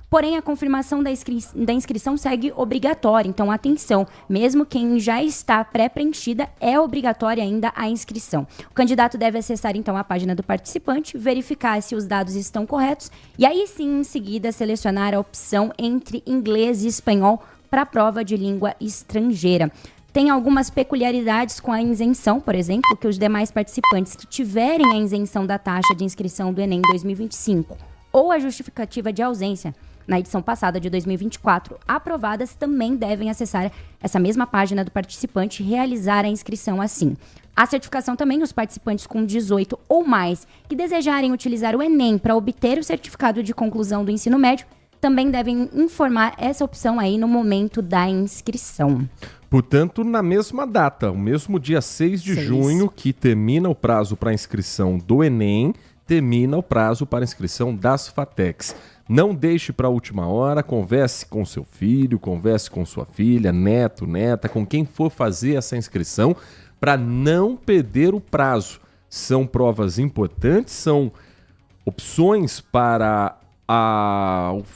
Porém, a confirmação da inscrição segue obrigatória. Então, atenção, mesmo quem já está pré-preenchida, é obrigatória ainda a inscrição. O candidato deve acessar, então, a página do participante, verificar se os dados estão corretos e aí sim, em seguida, selecionar a opção entre inglês e espanhol para a prova de língua estrangeira. Tem algumas peculiaridades com a isenção, por exemplo, que os demais participantes que tiverem a isenção da taxa de inscrição do Enem 2025 ou a justificativa de ausência na edição passada de 2024 aprovadas também devem acessar essa mesma página do participante e realizar a inscrição assim. A certificação também, os participantes com 18 ou mais que desejarem utilizar o Enem para obter o certificado de conclusão do ensino médio também devem informar essa opção aí no momento da inscrição. Portanto, na mesma data, o mesmo dia 6 de junho, que termina o prazo para inscrição do Enem, termina o prazo para inscrição das FATECs. Não deixe para a última hora, converse com seu filho, converse com sua filha, neto, neta, com quem for fazer essa inscrição, para não perder o prazo. São provas importantes, são opções para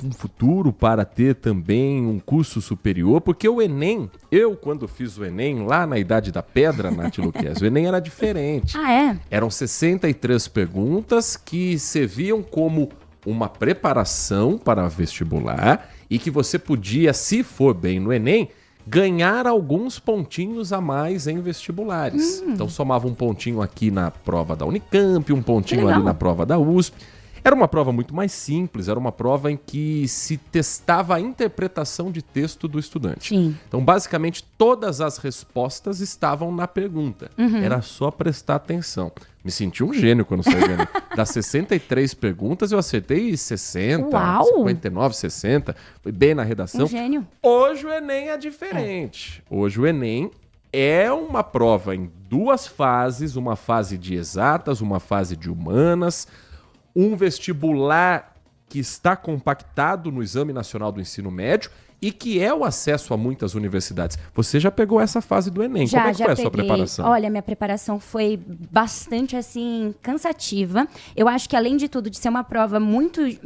um futuro, para ter também um curso superior, porque o Enem, quando fiz o Enem, lá na Idade da Pedra, Nath Luquez, o Enem era diferente. Ah, é? Eram 63 perguntas que serviam como uma preparação para vestibular e que você podia, se for bem no Enem, ganhar alguns pontinhos a mais em vestibulares. Então somava um pontinho aqui na prova da Unicamp, um pontinho ali na prova da USP. Era uma prova muito mais simples, era uma prova em que se testava a interpretação de texto do estudante. Sim. Então, basicamente, todas as respostas estavam na pergunta. Era só prestar atenção. Me senti um gênio quando saí vendo. Das 63 perguntas, eu acertei 60, Uau! 59, 60. Foi bem na redação. Um gênio. Hoje o Enem é diferente. Hoje o Enem é uma prova em duas fases, uma fase de exatas, uma fase de humanas, um vestibular que está compactado no Exame Nacional do Ensino Médio e que é o acesso a muitas universidades. Você já pegou essa fase do Enem. Como é que foi a sua preparação? Olha, minha preparação foi bastante, assim, cansativa. Eu acho que, além de tudo, de ser uma prova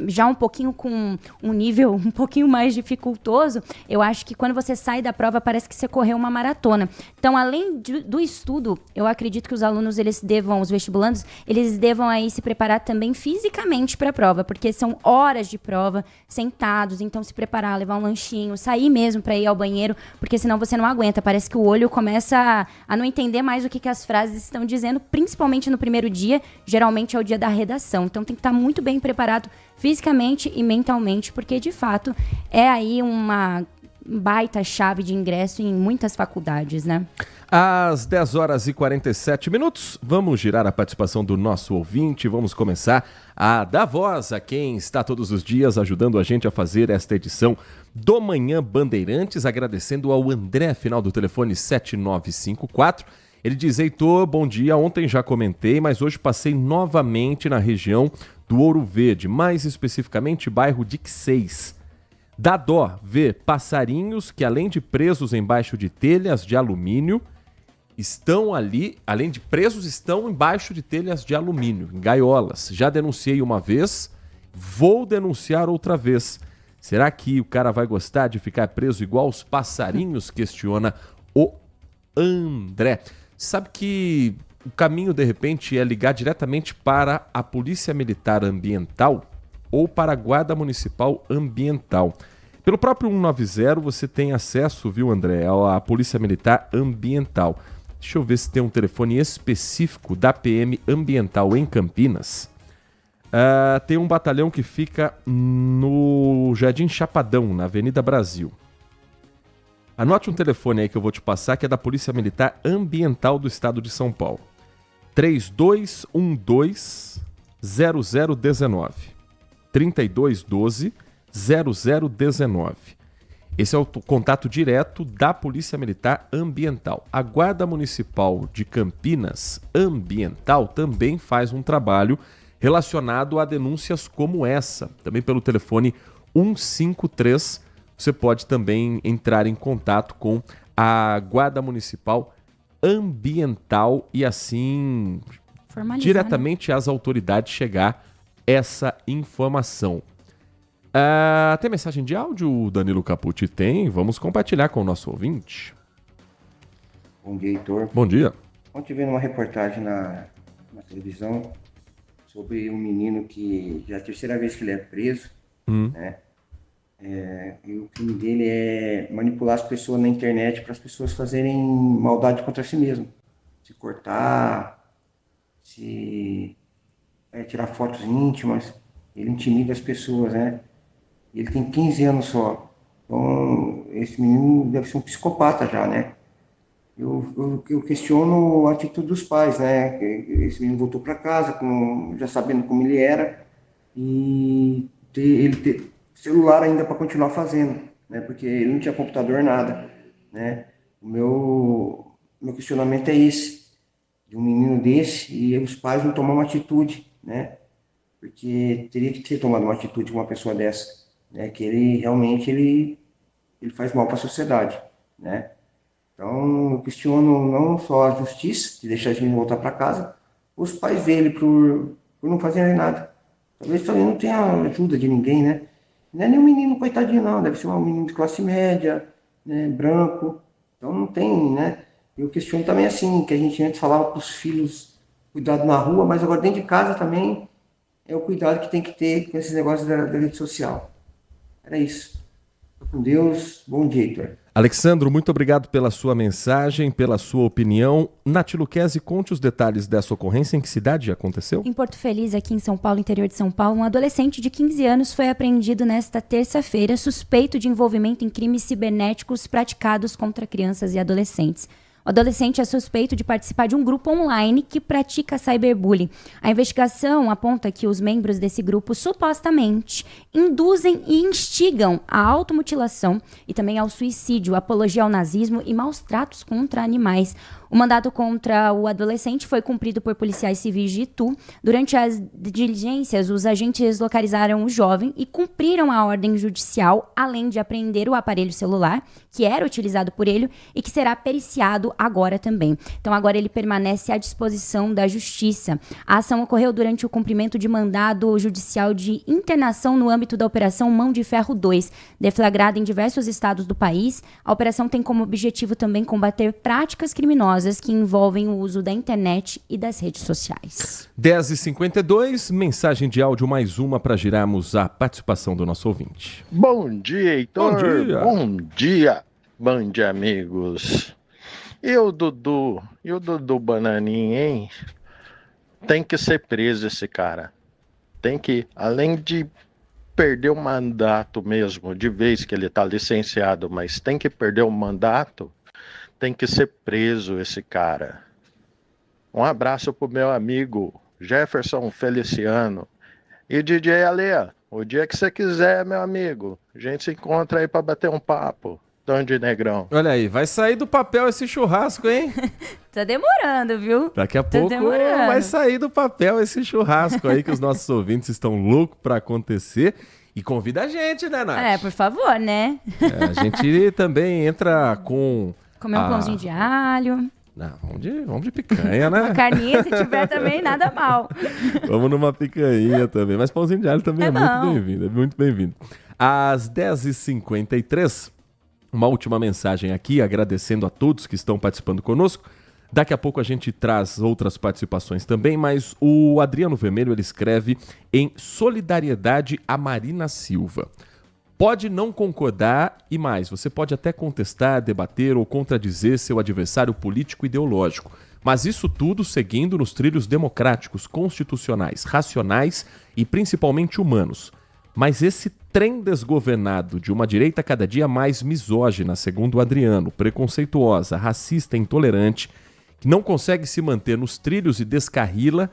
já um pouquinho com um nível um pouquinho mais dificultoso, eu acho que quando você sai da prova, parece que você correu uma maratona. Então, além do estudo, eu acredito que os alunos, os vestibulandos, eles devam aí se preparar também fisicamente para a prova, porque são horas de prova, sentados, então se preparar, levar um lanchinho, sair mesmo para ir ao banheiro, porque senão você não aguenta. Parece que o olho começa a não entender mais o que as frases estão dizendo, principalmente no primeiro dia, geralmente é o dia da redação. Então tem que estar muito bem preparado fisicamente e mentalmente, porque de fato é aí uma baita chave de ingresso em muitas faculdades, né? Às 10 horas e 47 minutos, vamos girar a participação do nosso ouvinte, vamos começar a dar voz a quem está todos os dias ajudando a gente a fazer esta edição do Manhã Bandeirantes, agradecendo ao André, final do telefone 7954. Ele diz: Heitor, bom dia, ontem já comentei, mas hoje passei novamente na região do Ouro Verde, mais especificamente bairro Dixeis. Dá dó ver passarinhos que, além de presos embaixo de telhas de alumínio, estão ali, além de presos, estão embaixo de telhas de alumínio, em gaiolas. Já denunciei uma vez, vou denunciar outra vez. Será que o cara vai gostar de ficar preso igual os passarinhos? Questiona o André. Sabe que o caminho, de repente, é ligar diretamente para a Polícia Militar Ambiental ou para a Guarda Municipal Ambiental. Pelo próprio 190 você tem acesso, viu, André, à Polícia Militar Ambiental. Deixa eu ver se tem um telefone específico da PM Ambiental em Campinas. Tem um batalhão que fica no Jardim Chapadão, na Avenida Brasil. Anote um telefone aí que eu vou te passar, que é da Polícia Militar Ambiental do Estado de São Paulo. 3212-0019. 3212-0019. Esse é o contato direto da Polícia Militar Ambiental. A Guarda Municipal de Campinas Ambiental também faz um trabalho relacionado a denúncias como essa. Também pelo telefone 153, você pode também entrar em contato com a Guarda Municipal Ambiental e assim diretamente às autoridades chegar essa informação. Tem mensagem de áudio, Danilo Capucci? Tem, vamos compartilhar com o nosso ouvinte. Bom dia, Heitor. Bom dia. Ontem vi uma reportagem na televisão sobre um menino que já é a terceira vez que ele é preso, né? E o crime dele é manipular as pessoas na internet para as pessoas fazerem maldade contra si mesmo. Se cortar, tirar fotos íntimas, ele intimida as pessoas, né? e ele tem 15 anos só. Então, esse menino deve ser um psicopata já, né? Eu questiono a atitude dos pais, né? Esse menino voltou para casa, já sabendo como ele era, e ele ter celular ainda para continuar fazendo, né? Porque ele não tinha computador, nada, né? O meu questionamento é esse, de um menino desse, e os pais não tomam uma atitude, né? Porque teria que ter tomado uma atitude com uma pessoa dessa, né? Que ele realmente ele faz mal para a sociedade, né? Então, eu questiono não só a justiça, de deixar esse menino voltar para casa, os pais dele por não fazerem nada. Talvez também não tenha ajuda de ninguém, né? Não é nem um menino coitadinho, não. Deve ser um menino de classe média, né? Branco. Então, não tem, né? Eu questiono também assim, que a gente antes falava para os filhos cuidado na rua, mas agora dentro de casa também é o cuidado que tem que ter com esses negócios da rede social. Era isso. Fico com Deus. Bom dia, Heitor. Alexandro, muito obrigado pela sua mensagem, pela sua opinião. Nath Luquezzi, conte os detalhes dessa ocorrência. Em que cidade aconteceu? Em Porto Feliz, aqui em São Paulo, interior de São Paulo, um adolescente de 15 anos foi apreendido nesta terça-feira, suspeito de envolvimento em crimes cibernéticos praticados contra crianças e adolescentes. O adolescente é suspeito de participar de um grupo online que pratica cyberbullying. A investigação aponta que os membros desse grupo supostamente induzem e instigam a automutilação e também ao suicídio, apologia ao nazismo e maus tratos contra animais. O mandato contra o adolescente foi cumprido por policiais civis de Itu. Durante as diligências, os agentes localizaram o jovem e cumpriram a ordem judicial, além de apreender o aparelho celular, que era utilizado por ele e que será periciado agora também. Então, agora ele permanece à disposição da justiça. A ação ocorreu durante o cumprimento de mandado judicial de internação no âmbito da Operação Mão de Ferro 2, deflagrada em diversos estados do país. A operação tem como objetivo também combater práticas criminosas que envolvem o uso da internet e das redes sociais. 10h52, mensagem de áudio mais uma para girarmos a participação do nosso ouvinte. Bom dia, Heitor. Bom dia. Bom dia, band de amigos. E o Dudu Bananinha, hein? Tem que ser preso esse cara. Tem que, além de perder o mandato mesmo, de vez que ele está licenciado, mas tem que perder o mandato, tem que ser preso esse cara. Um abraço pro meu amigo Jefferson Feliciano. E DJ Ale, o dia que você quiser, meu amigo, a gente se encontra aí para bater um papo. Donde Negrão. Olha aí, vai sair do papel esse churrasco, hein? Tá demorando, viu? Daqui a pouco vai sair do papel esse churrasco aí que os nossos ouvintes estão loucos para acontecer. E convida a gente, né, Nath? Por favor, né? A gente também entra com... Comer um pãozinho de alho. Não, vamos de picanha, né? Uma carninha, se tiver também, nada mal. Vamos numa picanha também. Mas pãozinho de alho também é muito bem-vindo. É muito bem-vindo. Às 10h53, uma última mensagem aqui, agradecendo a todos que estão participando conosco. Daqui a pouco a gente traz outras participações também, mas o Adriano Vermelho, ele escreve em solidariedade a Marina Silva. Pode não concordar e mais, você pode até contestar, debater ou contradizer seu adversário político ideológico, mas isso tudo seguindo nos trilhos democráticos, constitucionais, racionais e principalmente humanos. Mas esse trem desgovernado de uma direita cada dia mais misógina, segundo o Adriano, preconceituosa, racista, intolerante, que não consegue se manter nos trilhos e descarrila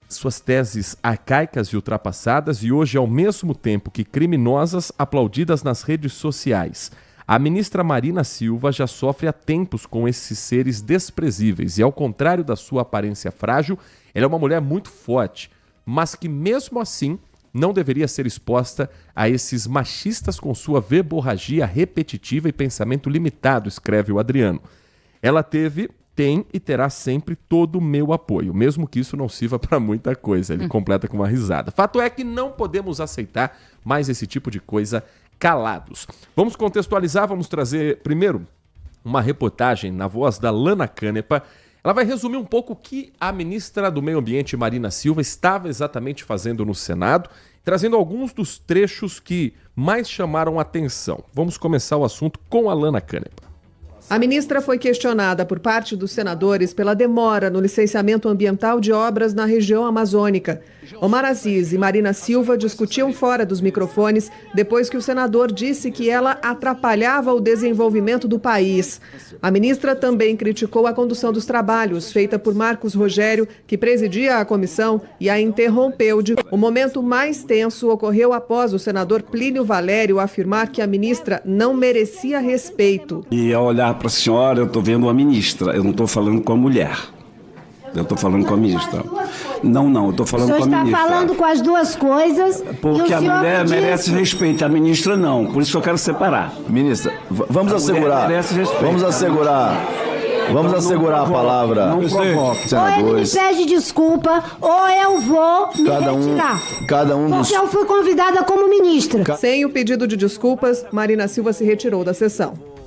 suas teses arcaicas e ultrapassadas e hoje, ao mesmo tempo que criminosas, aplaudidas nas redes sociais. A ministra Marina Silva já sofre há tempos com esses seres desprezíveis e, ao contrário da sua aparência frágil, ela é uma mulher muito forte, mas que mesmo assim não deveria ser exposta a esses machistas com sua verborragia repetitiva e pensamento limitado, escreve o Adriano. Ela tem e terá sempre todo o meu apoio, mesmo que isso não sirva para muita coisa. Ele completa com uma risada. Fato é que não podemos aceitar mais esse tipo de coisa calados. Vamos contextualizar, vamos trazer primeiro uma reportagem na voz da Lana Canepa. Ela vai resumir um pouco o que a ministra do Meio Ambiente, Marina Silva, estava exatamente fazendo no Senado, trazendo alguns dos trechos que mais chamaram a atenção. Vamos começar o assunto com a Lana Canepa. A ministra foi questionada por parte dos senadores pela demora no licenciamento ambiental de obras na região amazônica. Omar Aziz e Marina Silva discutiam fora dos microfones depois que o senador disse que ela atrapalhava o desenvolvimento do país. A ministra também criticou a condução dos trabalhos, feita por Marcos Rogério, que presidia a comissão, e a interrompeu. O momento mais tenso ocorreu após o senador Plínio Valério afirmar que a ministra não merecia respeito. E ao olhar para a senhora, eu estou vendo a ministra, eu não estou falando com a mulher. Eu estou falando com a ministra. Não, eu estou falando com a ministra. O senhor está falando com as duas coisas. Porque a mulher merece respeito, a ministra não. Por isso que eu quero separar. Ministra, vamos assegurar. Vamos assegurar a palavra. Não provoque. Ou ele me pede desculpa, ou eu vou me retirar. Porque eu fui convidada como ministra. Sem o pedido de desculpas, Marina Silva se retirou da sessão.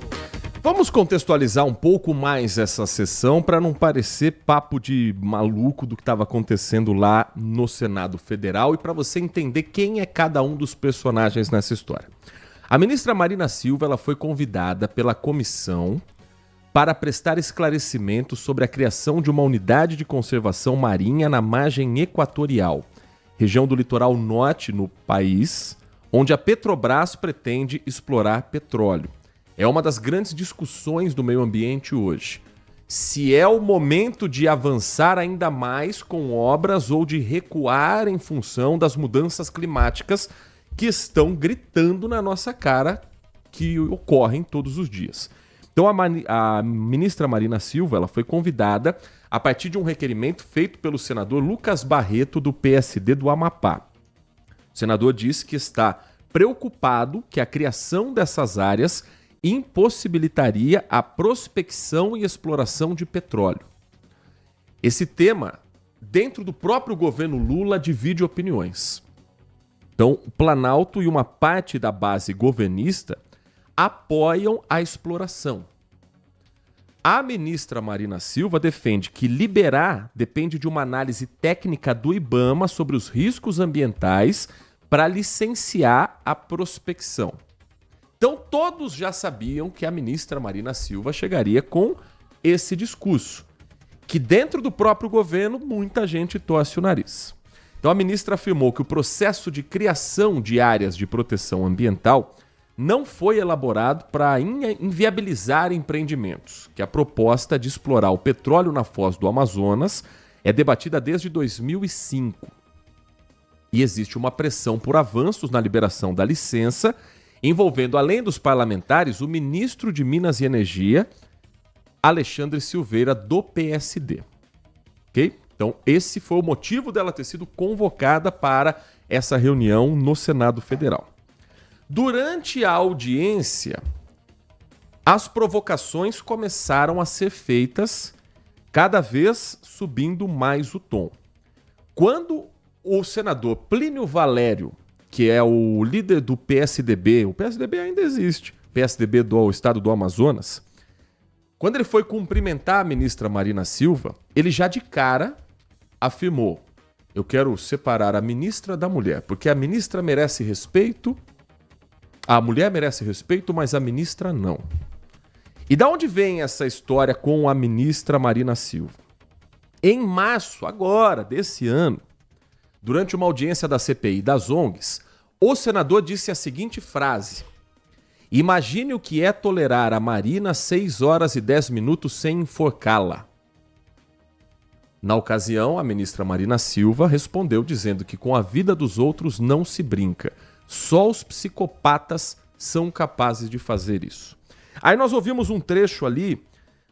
Vamos contextualizar um pouco mais essa sessão para não parecer papo de maluco do que estava acontecendo lá no Senado Federal e para você entender quem é cada um dos personagens nessa história. A ministra Marina Silva ela foi convidada pela comissão para prestar esclarecimentos sobre a criação de uma unidade de conservação marinha na margem equatorial, região do litoral norte no país, onde a Petrobras pretende explorar petróleo. É uma das grandes discussões do meio ambiente hoje. Se é o momento de avançar ainda mais com obras ou de recuar em função das mudanças climáticas que estão gritando na nossa cara, que ocorrem todos os dias. Então a ministra Marina Silva ela foi convidada a partir de um requerimento feito pelo senador Lucas Barreto, do PSD do Amapá. O senador disse que está preocupado que a criação dessas áreas impossibilitaria a prospecção e exploração de petróleo. Esse tema, dentro do próprio governo Lula, divide opiniões. Então, o Planalto e uma parte da base governista apoiam a exploração. A ministra Marina Silva defende que liberar depende de uma análise técnica do IBAMA sobre os riscos ambientais para licenciar a prospecção. Então, todos já sabiam que a ministra Marina Silva chegaria com esse discurso, que dentro do próprio governo muita gente torce o nariz. Então, a ministra afirmou que o processo de criação de áreas de proteção ambiental não foi elaborado para inviabilizar empreendimentos, que a proposta de explorar o petróleo na foz do Amazonas é debatida desde 2005. E existe uma pressão por avanços na liberação da licença, envolvendo, além dos parlamentares, o ministro de Minas e Energia, Alexandre Silveira, do PSD. Ok? Então, esse foi o motivo dela ter sido convocada para essa reunião no Senado Federal. Durante a audiência, as provocações começaram a ser feitas, cada vez subindo mais o tom. Quando o senador Plínio Valério, que é o líder do PSDB, o PSDB ainda existe, PSDB do estado do Amazonas, quando ele foi cumprimentar a ministra Marina Silva, ele já de cara afirmou: eu quero separar a ministra da mulher, porque a ministra merece respeito, a mulher merece respeito, mas a ministra não. E da onde vem essa história com a ministra Marina Silva? Em março, agora, desse ano, durante uma audiência da CPI das ONGs, o senador disse a seguinte frase: imagine o que é tolerar a Marina 6 horas e 10 minutos sem enforcá-la. Na ocasião, a ministra Marina Silva respondeu dizendo que com a vida dos outros não se brinca. Só os psicopatas são capazes de fazer isso. Aí nós ouvimos um trecho ali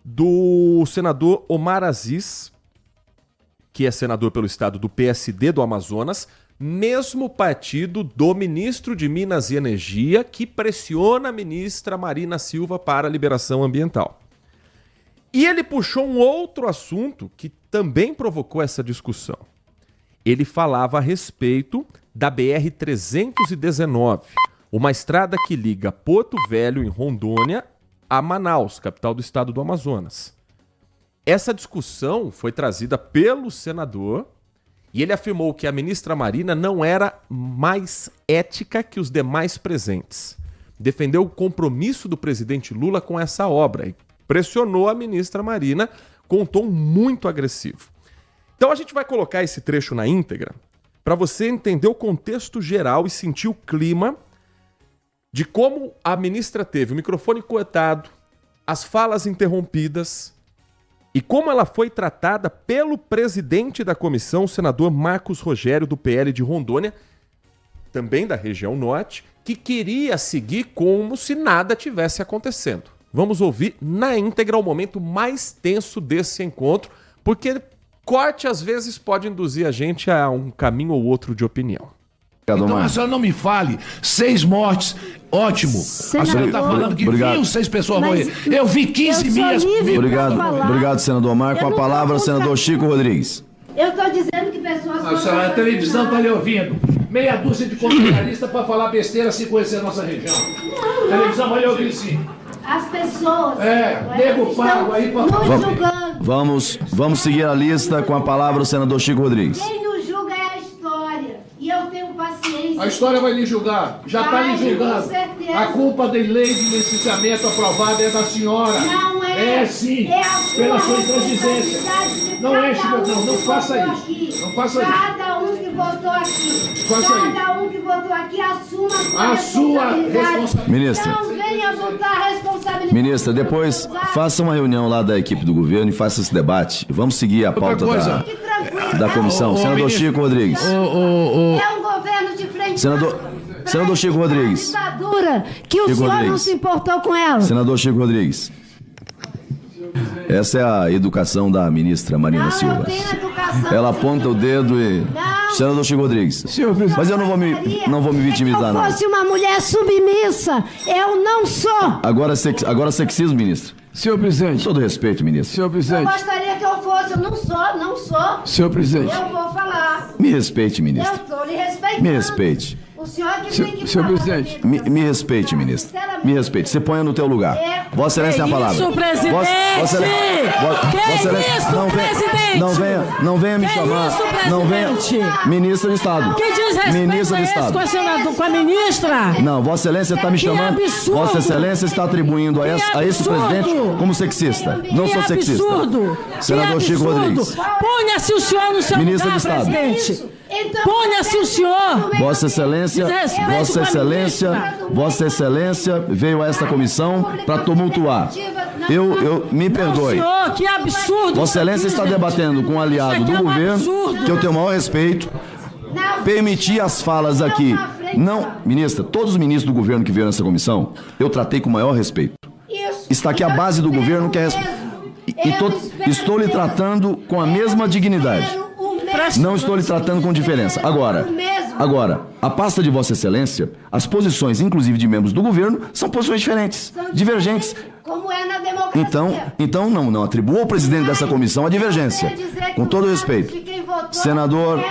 do senador Omar Aziz, que é senador pelo estado do PSD do Amazonas, mesmo partido do ministro de Minas e Energia, que pressiona a ministra Marina Silva para a liberação ambiental. E ele puxou um outro assunto que também provocou essa discussão. Ele falava a respeito da BR-319, uma estrada que liga Porto Velho, em Rondônia, a Manaus, capital do estado do Amazonas. Essa discussão foi trazida pelo senador e ele afirmou que a ministra Marina não era mais ética que os demais presentes. Defendeu o compromisso do presidente Lula com essa obra e pressionou a ministra Marina com um tom muito agressivo. Então a gente vai colocar esse trecho na íntegra para você entender o contexto geral e sentir o clima de como a ministra teve o microfone coetado, as falas interrompidas e como ela foi tratada pelo presidente da comissão, o senador Marcos Rogério, do PL de Rondônia, também da região norte, que queria seguir como se nada tivesse acontecendo. Vamos ouvir na íntegra o momento mais tenso desse encontro, porque corte às vezes pode induzir a gente a um caminho ou outro de opinião. Então a senhora não me fale, 6 mortes, ótimo. A senhora está falando que viu 6 pessoas morrer. Eu vi 15 minhas. Obrigado, senador Marco. Com a palavra, o senador Chico Rodrigues. Eu estou dizendo que pessoas... A televisão está lhe ouvindo. Meia dúzia de comentaristas para falar besteira sem conhecer a nossa região. A televisão vai lhe ouvir sim. As pessoas... nego pago aí para falar. Vamos seguir a lista. Com a palavra, o senador Chico Rodrigues. Quem nos julga é a história. E eu tenho paciência. A história vai lhe julgar. Já está lhe julgando. A culpa da lei de licenciamento aprovada é da senhora. Não é. É sim. É a sua pela sua intransigência. Não enche, não faça isso. Não faça isso. Cada um que votou aqui. Cada um que votou aqui assuma a sua responsabilidade. Ministra. Não venha botar a responsabilidade. Ministra, depois faça uma reunião lá da equipe do governo e faça esse debate. Vamos seguir a pauta da comissão. Senador ministro, Chico Rodrigues. É um governo de frente. Senador Chico Rodrigues. Ditadura que o senhor não se importou com ela. Senador Chico Rodrigues. Essa é a educação da ministra Marina Silva. Ela aponta o dedo e... Senador Chico Rodrigues. Mas eu não vou me vitimizar, não. Se eu fosse uma mulher submissa, eu não sou. Agora sexismo, ministro. Senhor presidente. Todo respeito, ministro. Senhor presidente. Eu gostaria que eu fosse, eu não sou. Senhor presidente. Eu vou falar. Me respeite, ministro. Eu estou lhe respeitando. Me respeite. O senhor que tem que Senhor falar. Presidente. Me respeite, ministro. Me respeite. Você ponha no teu lugar. Vossa Excelência tem a palavra. Isso, presidente! Não venha me chamar. Não venha. Ministra de Estado. Que diz respeito a esse com a senador, com a ministra? Não, Vossa Excelência está me chamando. Absurdo. Vossa Excelência está atribuindo a esse presidente como sexista. Não sou sexista. Absurdo. Senador Chico Rodrigues. Ponha-se o senhor no seu Ministra lugar, de Estado. presidente. Ponha-se o senhor. Vossa Excelência veio a esta comissão para tumultuar. Eu me perdoe. Senhor, que absurdo. Vossa Excelência está debatendo com um aliado do governo, que eu tenho o maior respeito, permitir as falas aqui. Não, ministra, todos os ministros do governo que vieram nessa comissão, eu tratei com o maior respeito. Está aqui a base do governo, que é... Estou lhe tratando com a mesma dignidade. Não estou lhe tratando com diferença. Agora, a pasta de Vossa Excelência, as posições, inclusive de membros do governo, são posições diferentes, divergentes. Como é na democracia. Então não atribua ao presidente dessa comissão a divergência. Com todo respeito. Senador...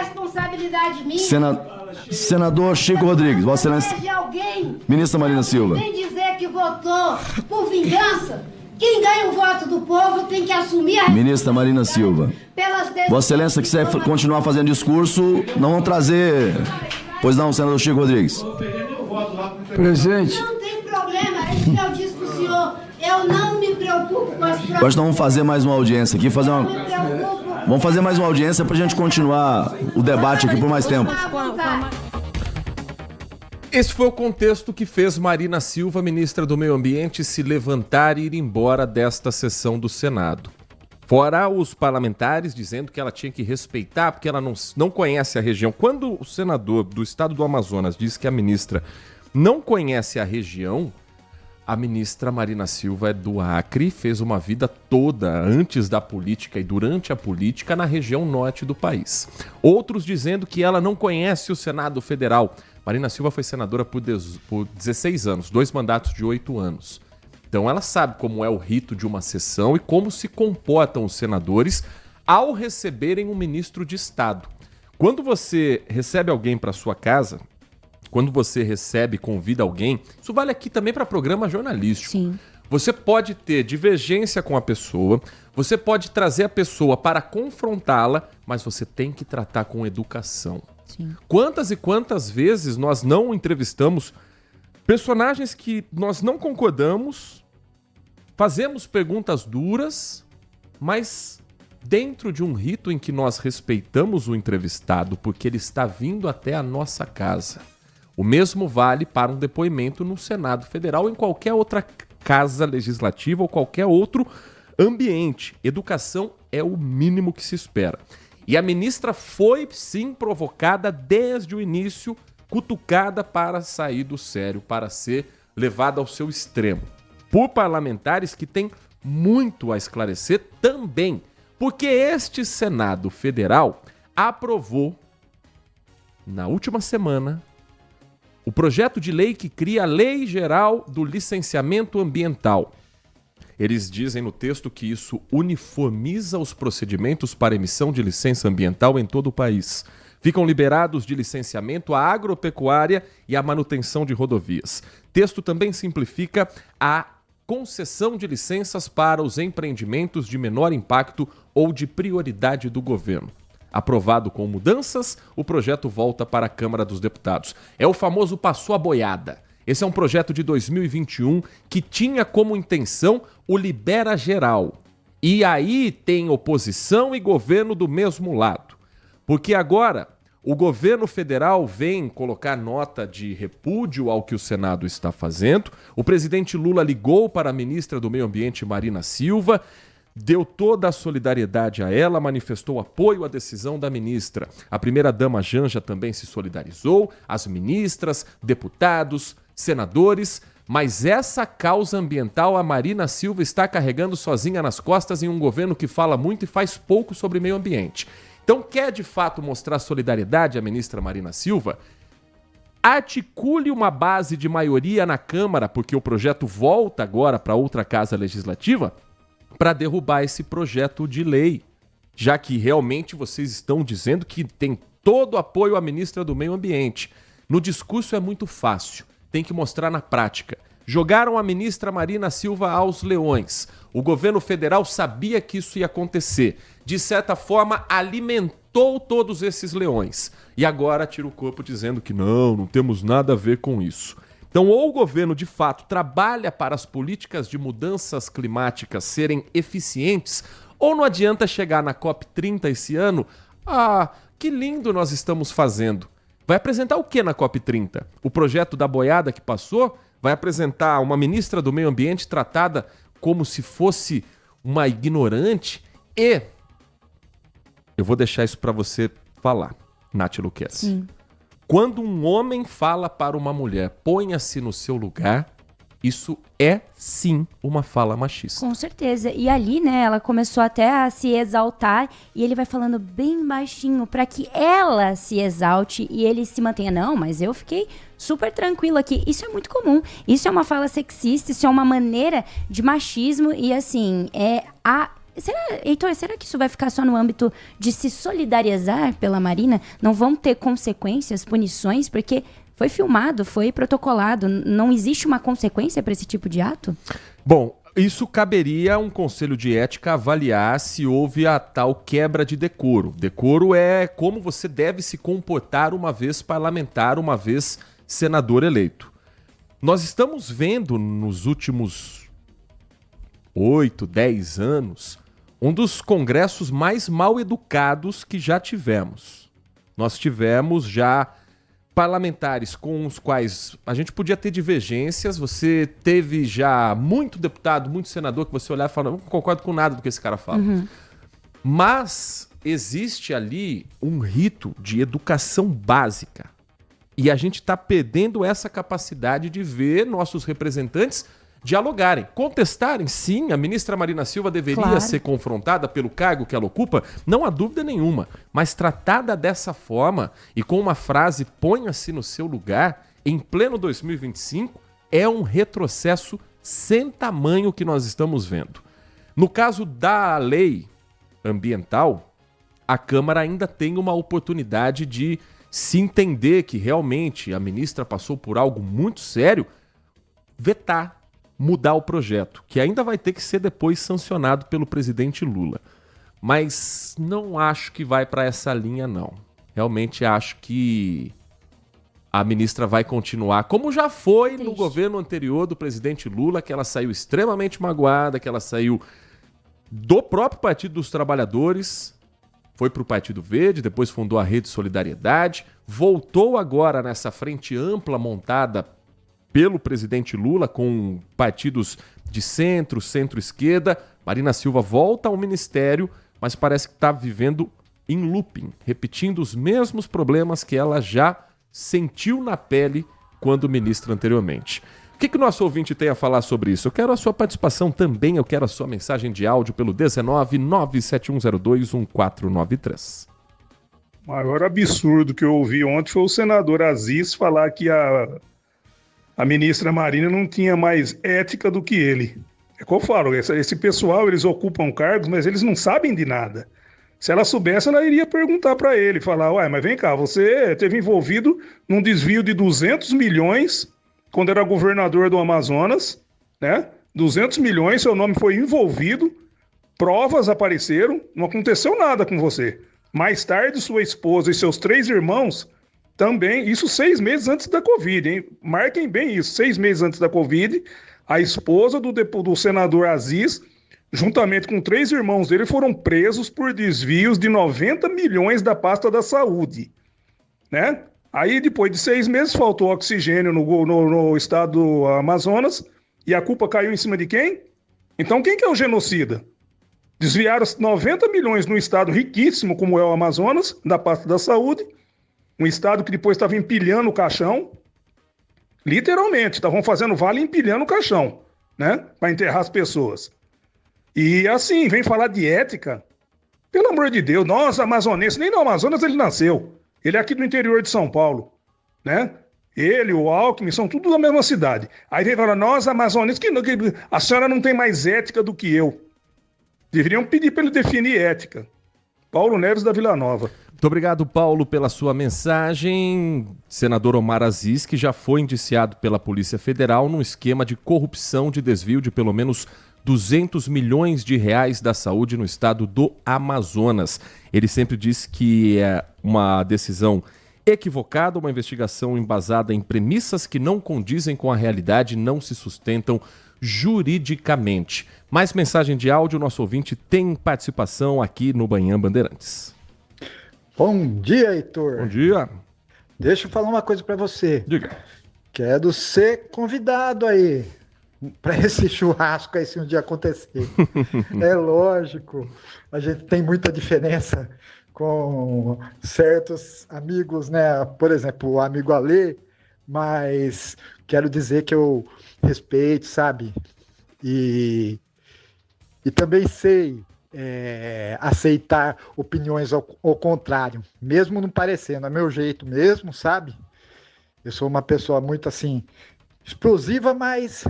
Senador Chico Rodrigues, Vossa Excelência... Ministra Marina Silva. Vem dizer que votou por vingança. Quem ganha o voto do povo tem que assumir a... Ministra Marina Silva. Vossa Excelência quiser continuar fazendo discurso, não vão trazer... Pois não, senador Chico Rodrigues. Presidente. Não tem problema, é isso que eu disse pro senhor. Eu não me preocupo com as... Nós vamos fazer mais uma audiência aqui, Vamos fazer mais uma audiência pra gente continuar o debate aqui por mais tempo. Esse foi o contexto que fez Marina Silva, ministra do Meio Ambiente, se levantar e ir embora desta sessão do Senado. Fora os parlamentares dizendo que ela tinha que respeitar, porque ela não conhece a região. Quando o senador do estado do Amazonas diz que a ministra não conhece a região, a ministra Marina Silva é do Acre, fez uma vida toda antes da política e durante a política na região norte do país. Outros dizendo que ela não conhece o Senado Federal. Marina Silva foi senadora por 16 anos, 2 mandatos de 8 anos. Então ela sabe como é o rito de uma sessão e como se comportam os senadores ao receberem um ministro de Estado. Quando você recebe alguém para sua casa, quando você convida alguém, isso vale aqui também para programa jornalístico. Sim. Você pode ter divergência com a pessoa, você pode trazer a pessoa para confrontá-la, mas você tem que tratar com educação. Sim. Quantas e quantas vezes nós não entrevistamos personagens que nós não concordamos fazemos perguntas duras, mas dentro de um rito em que nós respeitamos o entrevistado porque ele está vindo até a nossa casa. O mesmo vale para um depoimento no Senado Federal ou em qualquer outra casa legislativa ou qualquer outro ambiente. Educação é o mínimo que se espera. E a ministra foi, sim, provocada desde o início, cutucada para sair do sério, para ser levada ao seu extremo. Por parlamentares que têm muito a esclarecer também, porque este Senado Federal aprovou, na última semana, o projeto de lei que cria a Lei Geral do Licenciamento Ambiental. Eles dizem no texto que isso uniformiza os procedimentos para emissão de licença ambiental em todo o país. Ficam liberados de licenciamento a agropecuária e a manutenção de rodovias. Texto também simplifica a concessão de licenças para os empreendimentos de menor impacto ou de prioridade do governo. Aprovado com mudanças, o projeto volta para a Câmara dos Deputados. É o famoso passou a boiada. Esse é um projeto de 2021 que tinha como intenção o libera geral. E aí tem oposição e governo do mesmo lado. Porque agora o governo federal vem colocar nota de repúdio ao que o Senado está fazendo. O presidente Lula ligou para a ministra do Meio Ambiente, Marina Silva, deu toda a solidariedade a ela, manifestou apoio à decisão da ministra. A primeira-dama Janja também se solidarizou, as ministras, deputados, senadores, mas essa causa ambiental a Marina Silva está carregando sozinha nas costas em um governo que fala muito e faz pouco sobre meio ambiente. Então, quer de fato mostrar solidariedade à ministra Marina Silva? Articule uma base de maioria na Câmara, porque o projeto volta agora para outra casa legislativa, para derrubar esse projeto de lei, já que realmente vocês estão dizendo que tem todo o apoio à ministra do Meio Ambiente. No discurso é muito fácil, tem que mostrar na prática. Jogaram a ministra Marina Silva aos leões. O governo federal sabia que isso ia acontecer. De certa forma, alimentou todos esses leões. E agora tira o corpo dizendo que não temos nada a ver com isso. Então, ou o governo, de fato, trabalha para as políticas de mudanças climáticas serem eficientes, ou não adianta chegar na COP30 esse ano, que lindo nós estamos fazendo. Vai apresentar o que na COP30? O projeto da boiada que passou? Vai apresentar uma ministra do Meio Ambiente tratada como se fosse uma ignorante? E eu vou deixar isso para você falar, Nath Luquezzi. Quando um homem fala para uma mulher, ponha-se no seu lugar, isso é sim uma fala machista. Com certeza. E ali, né, ela começou até a se exaltar e ele vai falando bem baixinho para que ela se exalte e ele se mantenha. Não, mas eu fiquei super tranquilo aqui. Isso é muito comum. Isso é uma fala sexista, isso é uma maneira de machismo e assim, Heitor, será que isso vai ficar só no âmbito de se solidarizar pela Marina? Não vão ter consequências, punições? Porque foi filmado, foi protocolado. Não existe uma consequência para esse tipo de ato? Bom, isso caberia a um conselho de ética avaliar se houve a tal quebra de decoro. Decoro é como você deve se comportar uma vez parlamentar, uma vez senador eleito. Nós estamos vendo nos últimos 8, 10 anos um dos congressos mais mal educados que já tivemos. Nós tivemos já parlamentares com os quais a gente podia ter divergências, você teve já muito deputado, muito senador que você olhava e falava, não concordo com nada do que esse cara fala. Mas existe ali um rito de educação básica e a gente está perdendo essa capacidade de ver nossos representantes dialogarem, contestarem. Sim, a ministra Marina Silva deveria ser confrontada pelo cargo que ela ocupa, não há dúvida nenhuma, mas tratada dessa forma e com uma frase ponha-se no seu lugar, em pleno 2025, é um retrocesso sem tamanho que nós estamos vendo. No caso da lei ambiental, a Câmara ainda tem uma oportunidade de se entender que realmente a ministra passou por algo muito sério, vetar, mudar o projeto, que ainda vai ter que ser depois sancionado pelo presidente Lula. Mas não acho que vai para essa linha, não. Realmente acho que a ministra vai continuar, como já foi no governo anterior do presidente Lula, que ela saiu extremamente magoada, que ela saiu do próprio Partido dos Trabalhadores, foi para o Partido Verde, depois fundou a Rede Solidariedade, voltou agora nessa frente ampla montada pelo presidente Lula, com partidos de centro, centro-esquerda. Marina Silva volta ao ministério, mas parece que está vivendo em looping, repetindo os mesmos problemas que ela já sentiu na pele quando ministra anteriormente. O que o nosso ouvinte tem a falar sobre isso? Eu quero a sua participação também, eu quero a sua mensagem de áudio pelo 19971021493. O maior absurdo que eu ouvi ontem foi o senador Aziz falar que a ministra Marina não tinha mais ética do que ele. É como eu falo, esse pessoal, eles ocupam cargos, mas eles não sabem de nada. Se ela soubesse, ela iria perguntar para ele, falar, ué, mas vem cá, você esteve envolvido num desvio de 200 milhões quando era governador do Amazonas, né? 200 milhões, seu nome foi envolvido, provas apareceram, não aconteceu nada com você. Mais tarde, sua esposa e seus 3 irmãos também, isso 6 meses antes da Covid, hein? Marquem bem isso, 6 meses antes da Covid, a esposa do senador Aziz, juntamente com 3 irmãos dele, foram presos por desvios de 90 milhões da pasta da saúde, né? Aí, depois de 6 meses, faltou oxigênio no estado do Amazonas e a culpa caiu em cima de quem? Então, quem que é o genocida? Desviaram 90 milhões num estado riquíssimo como é o Amazonas, da pasta da saúde, um estado que depois estava empilhando o caixão, literalmente, estavam fazendo vale empilhando o caixão, né? Para enterrar as pessoas. E assim, vem falar de ética, pelo amor de Deus, nós amazonenses, nem no Amazonas ele nasceu. Ele é aqui do interior de São Paulo, né? Ele, o Alckmin, são tudo da mesma cidade. Aí vem falar, nós amazonenses, que a senhora não tem mais ética do que eu. Deveriam pedir para ele definir ética. Paulo Neves da Vila Nova. Muito obrigado, Paulo, pela sua mensagem. Senador Omar Aziz, que já foi indiciado pela Polícia Federal num esquema de corrupção de desvio de pelo menos 200 milhões de reais da saúde no estado do Amazonas. Ele sempre disse que é uma decisão equivocada, uma investigação embasada em premissas que não condizem com a realidade, não se sustentam juridicamente. Mais mensagem de áudio, nosso ouvinte tem participação aqui no Manhã Bandeirantes. Bom dia, Heitor. Bom dia. Deixa eu falar uma coisa para você. Diga. Quero ser convidado aí para esse churrasco aí, se um dia acontecer. É lógico, a gente tem muita diferença com certos amigos, né? Por exemplo, o amigo Alê, mas quero dizer que eu respeito, sabe? E também sei aceitar opiniões ao contrário, mesmo não parecendo, é meu jeito mesmo, sabe? Eu sou uma pessoa muito assim, explosiva, mas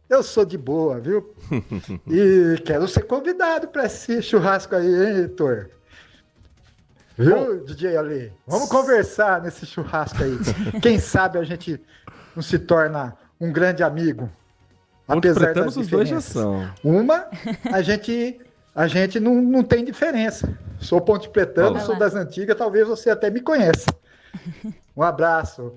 eu sou de boa, viu? E quero ser convidado para esse churrasco aí, hein, Heitor? Viu, bom, DJ Ale? Vamos conversar nesse churrasco aí. Quem sabe a gente não se torna um grande amigo, apesar das diferenças. Os dois já são. Uma, a gente não tem diferença. Sou ponte pretano, sou das antigas, talvez você até me conheça. Um abraço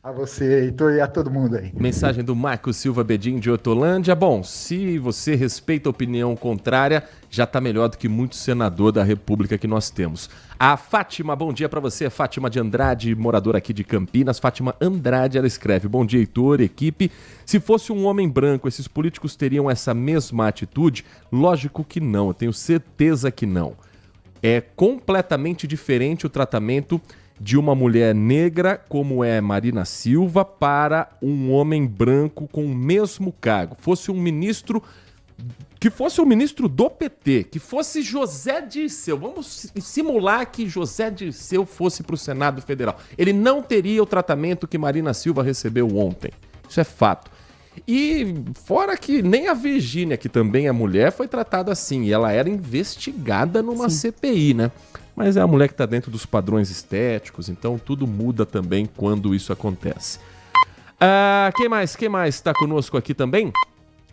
a você, Heitor, e a todo mundo aí. Mensagem do Marcos Silva Bedin de Hortolândia. Bom, se você respeita a opinião contrária, já está melhor do que muito senador da República que nós temos. A Fátima, bom dia para você. Fátima de Andrade, moradora aqui de Campinas. Fátima Andrade, ela escreve: bom dia, Heitor, equipe. Se fosse um homem branco, esses políticos teriam essa mesma atitude? Lógico que não, eu tenho certeza que não. É completamente diferente o tratamento de uma mulher negra, como é Marina Silva, para um homem branco com o mesmo cargo. Fosse um ministro, que fosse um ministro do PT, que fosse José Dirceu. Vamos simular que José Dirceu fosse para o Senado Federal. Ele não teria o tratamento que Marina Silva recebeu ontem. Isso é fato. E fora que nem a Virgínia, que também é mulher, foi tratada assim. E ela era investigada numa CPI, né? Mas é a mulher que está dentro dos padrões estéticos, então tudo muda também quando isso acontece. Quem mais está conosco aqui também?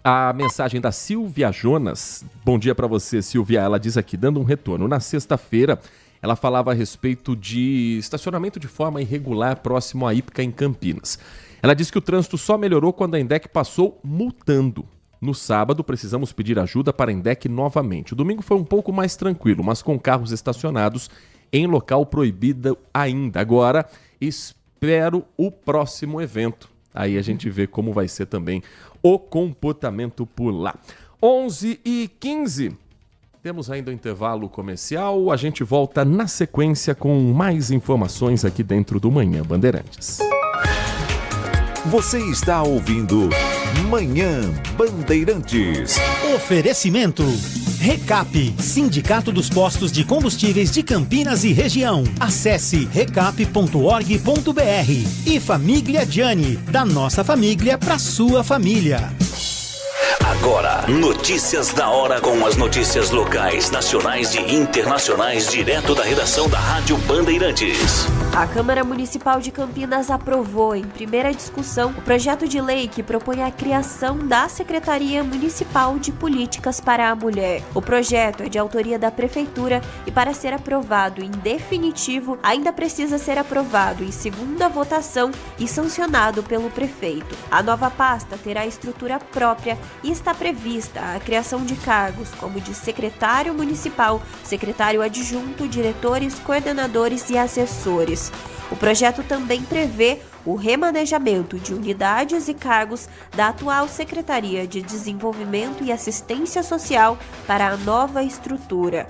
A mensagem da Silvia Jonas. Bom dia para você, Silvia. Ela diz aqui, dando um retorno. Na sexta-feira, Ela falava a respeito de estacionamento de forma irregular próximo à Ípica, em Campinas. Ela disse que o trânsito só melhorou quando a Endec passou multando. No sábado, precisamos pedir ajuda para a Endec novamente. O domingo foi um pouco mais tranquilo, mas com carros estacionados em local proibido ainda. Agora, espero o próximo evento. Aí a gente vê como vai ser também o comportamento por lá. 11h15. Temos ainda o intervalo comercial. A gente volta na sequência com mais informações aqui dentro do Manhã Bandeirantes. Você está ouvindo Manhã Bandeirantes. Oferecimento. Recap, Sindicato dos Postos de Combustíveis de Campinas e Região. Acesse recap.org.br. E Família Gianni, da nossa família para sua família. Agora, notícias da hora com as notícias locais, nacionais e internacionais, direto da redação da Rádio Bandeirantes. A Câmara Municipal de Campinas aprovou, em primeira discussão, o projeto de lei que propõe a criação da Secretaria Municipal de Políticas para a Mulher. O projeto é de autoria da Prefeitura e, para ser aprovado em definitivo, ainda precisa ser aprovado em segunda votação e sancionado pelo prefeito. A nova pasta terá estrutura própria e está prevista a criação de cargos como de secretário municipal, secretário adjunto, diretores, coordenadores e assessores. O projeto também prevê o remanejamento de unidades e cargos da atual Secretaria de Desenvolvimento e Assistência Social para a nova estrutura.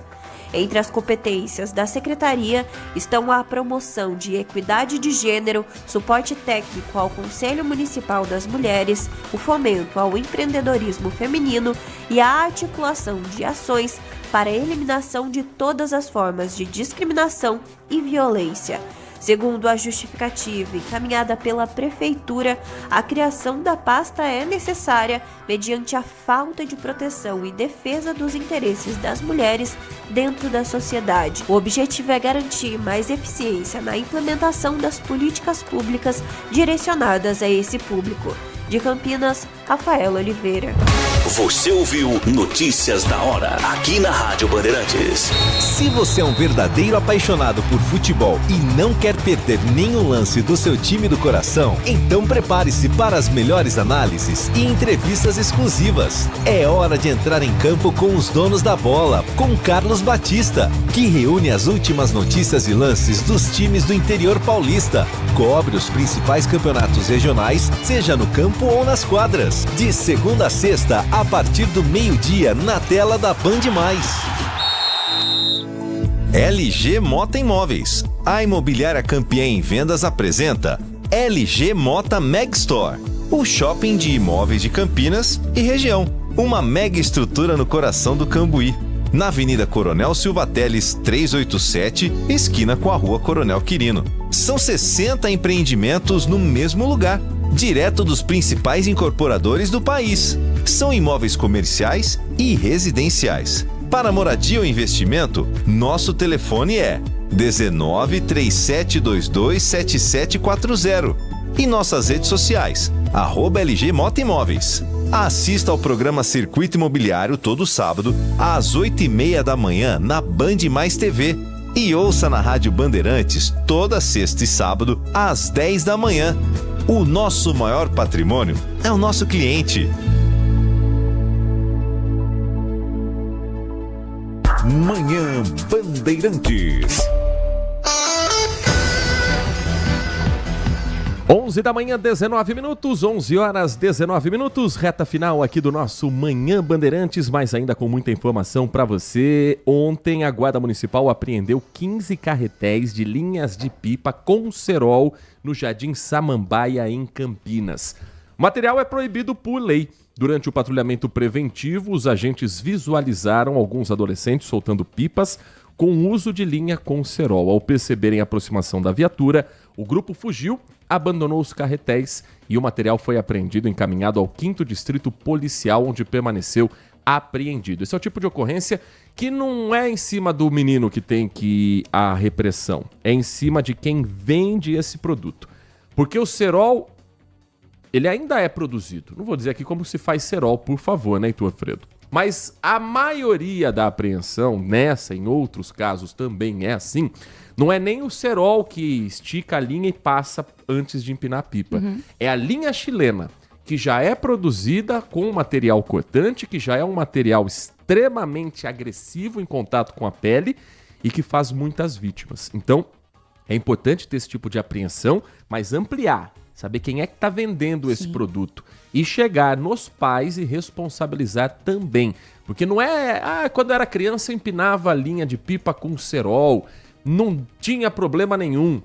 Entre as competências da Secretaria estão a promoção de equidade de gênero, suporte técnico ao Conselho Municipal das Mulheres, o fomento ao empreendedorismo feminino e a articulação de ações para a eliminação de todas as formas de discriminação e violência. Segundo a justificativa encaminhada pela Prefeitura, a criação da pasta é necessária mediante a falta de proteção e defesa dos interesses das mulheres dentro da sociedade. O objetivo é garantir mais eficiência na implementação das políticas públicas direcionadas a esse público. De Campinas, Rafael Oliveira. Você ouviu Notícias da Hora, aqui na Rádio Bandeirantes. Se você é um verdadeiro apaixonado por futebol e não quer perder nenhum lance do seu time do coração, então prepare-se para as melhores análises e entrevistas exclusivas. É hora de entrar em campo com os donos da bola, com Carlos Batista, que reúne as últimas notícias e lances dos times do interior paulista. Cobre os principais campeonatos regionais, seja no campo ou nas quadras. De segunda a sexta, a partir do meio-dia, na tela da Band+. LG Mota Imóveis. A imobiliária campeã em vendas apresenta LG Mota Meg Store, o shopping de imóveis de Campinas e região. Uma mega estrutura no coração do Cambuí, na Avenida Coronel Silva Teles 387, esquina com a Rua Coronel Quirino. São 60 empreendimentos no mesmo lugar, direto dos principais incorporadores do país. São imóveis comerciais e residenciais. Para moradia ou investimento, nosso telefone é 19 3722 7740 e nossas redes sociais, @LG Mota Imóveis. Assista ao programa Circuito Imobiliário todo sábado, às 8h30 da manhã, na Band Mais TV. E ouça na Rádio Bandeirantes toda sexta e sábado, às 10 da manhã. O nosso maior patrimônio é o nosso cliente. Manhã Bandeirantes. 11 da manhã, 19 minutos, 11 horas, 19 minutos, reta final aqui do nosso Manhã Bandeirantes, mas ainda com muita informação para você. Ontem a Guarda Municipal apreendeu 15 carretéis de linhas de pipa com cerol no Jardim Samambaia, em Campinas. O material é proibido por lei. Durante o patrulhamento preventivo, os agentes visualizaram alguns adolescentes soltando pipas com uso de linha com cerol. Ao perceberem a aproximação da viatura, o grupo fugiu, abandonou os carretéis e o material foi apreendido e encaminhado ao 5º Distrito Policial, onde permaneceu apreendido. Esse é o tipo de ocorrência que não é em cima do menino que tem que a repressão, é em cima de quem vende esse produto. Porque o cerol, ele ainda é produzido. Não vou dizer aqui como se faz cerol, por favor, né, Heitor Fredo? Mas a maioria da apreensão, nessa, em outros casos também é assim, não é nem o cerol que estica a linha e passa antes de empinar a pipa. É a linha chilena, que já é produzida com um material cortante, que já é um material extremamente agressivo em contato com a pele e que faz muitas vítimas. Então, é importante ter esse tipo de apreensão, mas ampliar, saber quem é que está vendendo esse produto e chegar nos pais e responsabilizar também. Porque não é, quando eu era criança empinava a linha de pipa com cerol, não tinha problema nenhum.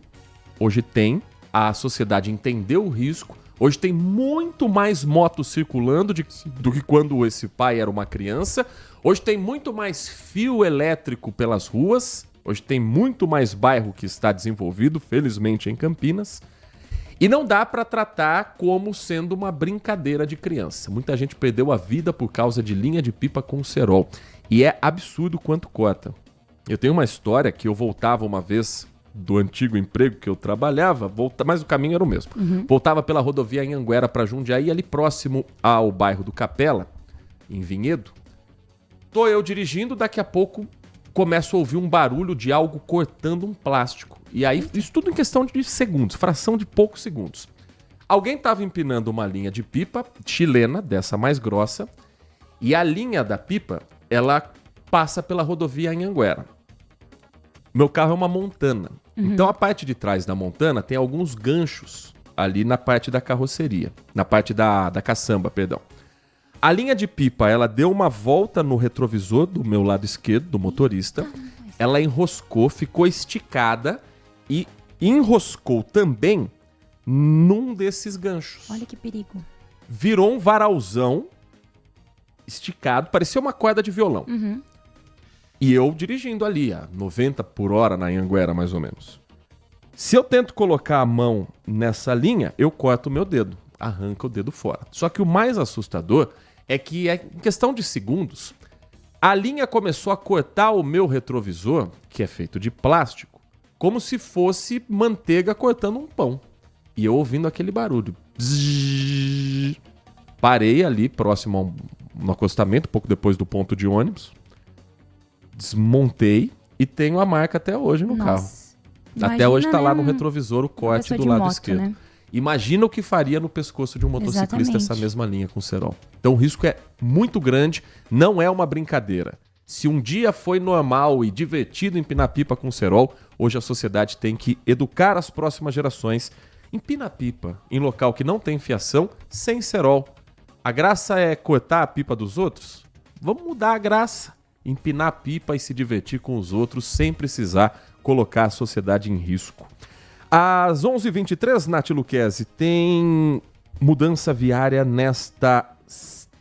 Hoje tem, a sociedade entendeu o risco, hoje tem muito mais motos circulando do que quando esse pai era uma criança, hoje tem muito mais fio elétrico pelas ruas, hoje tem muito mais bairro que está desenvolvido, felizmente em Campinas. E não dá para tratar como sendo uma brincadeira de criança. Muita gente perdeu a vida por causa de linha de pipa com cerol. E é absurdo quanto corta. Eu tenho uma história que eu voltava uma vez do antigo emprego que eu trabalhava, mas o caminho era o mesmo. Voltava pela rodovia Anhanguera para Jundiaí, ali próximo ao bairro do Capela, em Vinhedo. Tô eu dirigindo, daqui a pouco começo a ouvir um barulho de algo cortando um plástico. E aí, isso tudo em questão de segundos, fração de poucos segundos. Alguém estava empinando uma linha de pipa chilena, dessa mais grossa, e a linha da pipa, ela passa pela rodovia Anhanguera. Meu carro é uma Montana. Então, a parte de trás da Montana tem alguns ganchos ali na parte da carroceria, na parte da caçamba, perdão. A linha de pipa, ela deu uma volta no retrovisor do meu lado esquerdo, do motorista. Ela enroscou, ficou esticada e enroscou também num desses ganchos. Olha que perigo. Virou um varalzão esticado, parecia uma corda de violão. E eu dirigindo ali a 90 por hora na Anhanguera, mais ou menos. Se eu tento colocar a mão nessa linha, eu corto o meu dedo, arranca o dedo fora. Só que o mais assustador é que, em questão de segundos, a linha começou a cortar o meu retrovisor, que é feito de plástico, como se fosse manteiga cortando um pão. E eu ouvindo aquele barulho. Bzzz. Parei ali, próximo no acostamento, pouco depois do ponto de ônibus. Desmontei e tenho a marca até hoje no carro. Até hoje está lá no retrovisor o corte do lado esquerdo. Né? Imagina o que faria no pescoço de um motociclista essa mesma linha com cerol. Então o risco é muito grande, não é uma brincadeira. Se um dia foi normal e divertido empinar pipa com cerol, hoje a sociedade tem que educar as próximas gerações. Empina pipa em local que não tem fiação, sem cerol. A graça é cortar a pipa dos outros? Vamos mudar a graça. Empinar a pipa e se divertir com os outros sem precisar colocar a sociedade em risco. Às 11h23, Nath Luquezzi, tem mudança viária nesta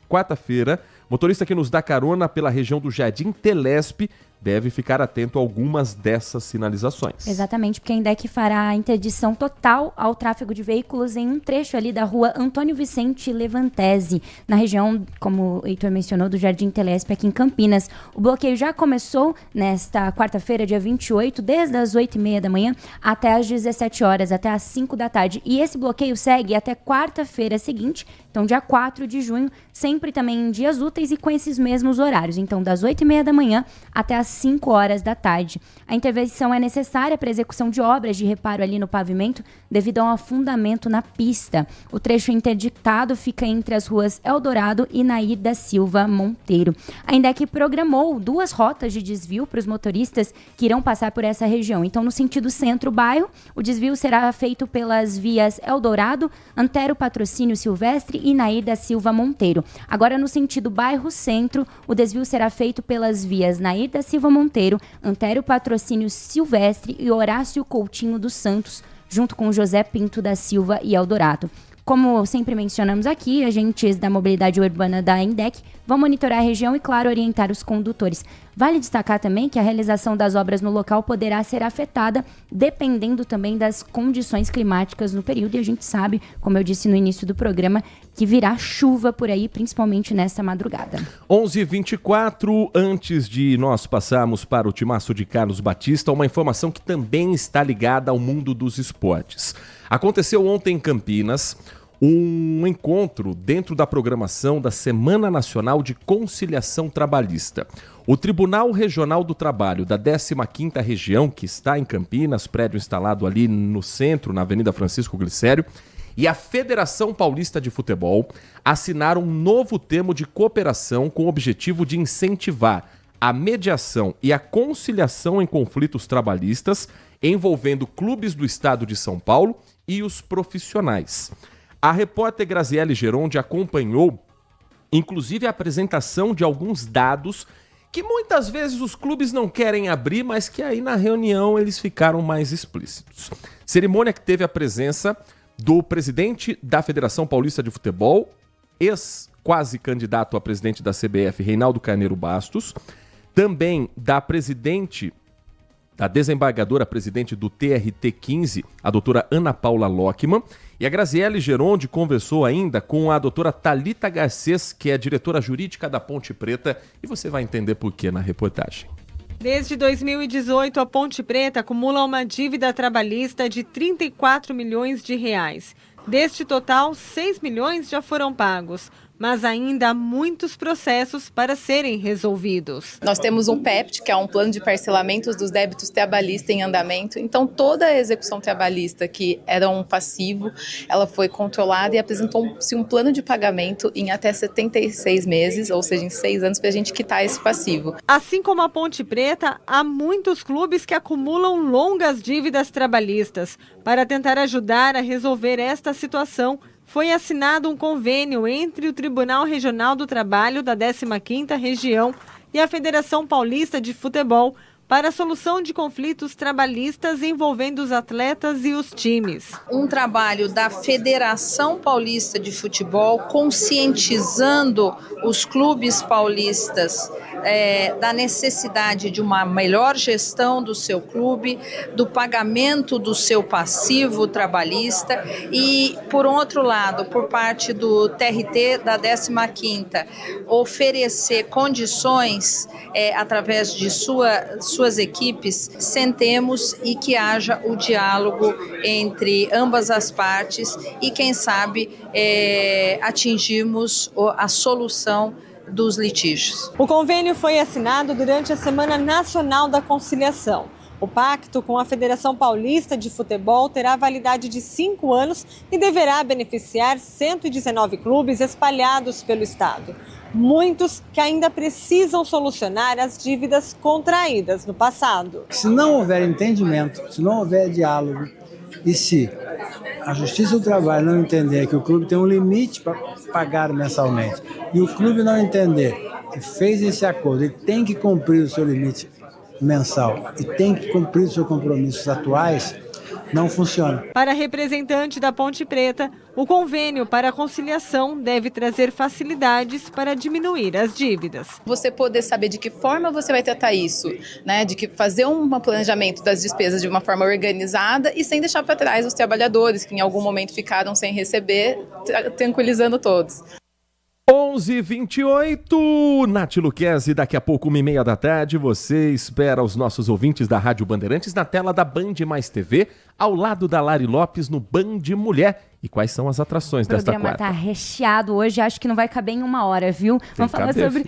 quarta-feira. Motorista que nos dá carona pela região do Jardim Telespe deve ficar atento a algumas dessas sinalizações. Exatamente, porque a INDEC fará a interdição total ao tráfego de veículos em um trecho ali da rua Antônio Vicente Levantese, na região, como o Heitor mencionou, do Jardim Telespe, aqui em Campinas. O bloqueio já começou nesta quarta-feira, dia 28, desde as 8h30 da manhã até as 17 horas, até as 5 da tarde. E esse bloqueio segue até quarta-feira seguinte, então dia 4 de junho, sempre também em dias úteis e com esses mesmos horários. Então, das 8h30 da manhã até as 5 horas da tarde. A intervenção é necessária para a execução de obras de reparo ali no pavimento devido a um afundamento na pista. O trecho interditado fica entre as ruas Eldorado e Nair da Silva Monteiro. A INDEC programou 2 rotas de desvio para os motoristas que irão passar por essa região. Então, no sentido centro-bairro, o desvio será feito pelas vias Eldorado, Antero Patrocínio Silvestre e Nair da Silva Monteiro. Agora, no sentido bairro-centro, o desvio será feito pelas vias Nair da Silva Monteiro, Antero Patrocínio Silvestre e Horácio Coutinho dos Santos, junto com José Pinto da Silva e Eldorado. Como sempre mencionamos aqui, agentes da mobilidade urbana da INDEC vão monitorar a região e, claro, orientar os condutores. Vale destacar também que a realização das obras no local poderá ser afetada dependendo também das condições climáticas no período. E a gente sabe, como eu disse no início do programa, que virá chuva por aí, principalmente nesta madrugada. 11h24, antes de nós passarmos para o timaço de Carlos Batista, uma informação que também está ligada ao mundo dos esportes. Aconteceu ontem em Campinas um encontro dentro da programação da Semana Nacional de Conciliação Trabalhista. O Tribunal Regional do Trabalho da 15ª Região, que está em Campinas, prédio instalado ali no centro, na Avenida Francisco Glicério, e a Federação Paulista de Futebol assinaram um novo termo de cooperação com o objetivo de incentivar a mediação e a conciliação em conflitos trabalhistas envolvendo clubes do estado de São Paulo e os profissionais. A repórter Graziele Geronde acompanhou, inclusive, a apresentação de alguns dados que muitas vezes os clubes não querem abrir, mas que aí na reunião eles ficaram mais explícitos. Cerimônia que teve a presença do presidente da Federação Paulista de Futebol, ex-quase candidato a presidente da CBF, Reinaldo Carneiro Bastos, também da desembargadora presidente do TRT 15, a doutora Ana Paula Lockman, e a Graziele Geronde conversou ainda com a doutora Thalita Garcês, que é a diretora jurídica da Ponte Preta, e você vai entender por quê na reportagem. Desde 2018, a Ponte Preta acumula uma dívida trabalhista de 34 milhões de reais. Deste total, 6 milhões já foram pagos, mas ainda há muitos processos para serem resolvidos. Nós temos um PEPT, que é um plano de parcelamentos dos débitos trabalhistas em andamento. Então, toda a execução trabalhista que era um passivo, ela foi controlada e apresentou-se um plano de pagamento em até 76 meses, ou seja, em 6 anos, para a gente quitar esse passivo. Assim como a Ponte Preta, há muitos clubes que acumulam longas dívidas trabalhistas. Para tentar ajudar a resolver esta situação, foi assinado um convênio entre o Tribunal Regional do Trabalho da 15ª Região e a Federação Paulista de Futebol para a solução de conflitos trabalhistas envolvendo os atletas e os times. Um trabalho da Federação Paulista de Futebol conscientizando os clubes paulistas da necessidade de uma melhor gestão do seu clube, do pagamento do seu passivo trabalhista e, por outro lado, por parte do TRT da 15ª, oferecer condições através de suas equipes, sentemos e que haja o diálogo entre ambas as partes e, quem sabe, atingirmos a solução dos litígios. O convênio foi assinado durante a Semana Nacional da Conciliação. O pacto com a Federação Paulista de Futebol terá validade de 5 anos e deverá beneficiar 119 clubes espalhados pelo estado. Muitos que ainda precisam solucionar as dívidas contraídas no passado. Se não houver entendimento, se não houver diálogo e se a Justiça do Trabalho não entender que o clube tem um limite para pagar mensalmente e o clube não entender que fez esse acordo e tem que cumprir o seu limite mensal e tem que cumprir os seus compromissos atuais, não funciona. Para a representante da Ponte Preta, o convênio para a conciliação deve trazer facilidades para diminuir as dívidas. Você poder saber de que forma você vai tratar isso, né? De que fazer um planejamento das despesas de uma forma organizada e sem deixar para trás os trabalhadores que em algum momento ficaram sem receber, tranquilizando todos. 11h28, Nath Luquezzi, daqui a pouco 1h30 da tarde, você espera os nossos ouvintes da Rádio Bandeirantes na tela da Band Mais TV, ao lado da Lari Lopes no Band Mulher. E quais são as atrações desta quarta? O programa tá recheado hoje, acho que não vai caber em 1 hora, viu? Vamos falar sobre...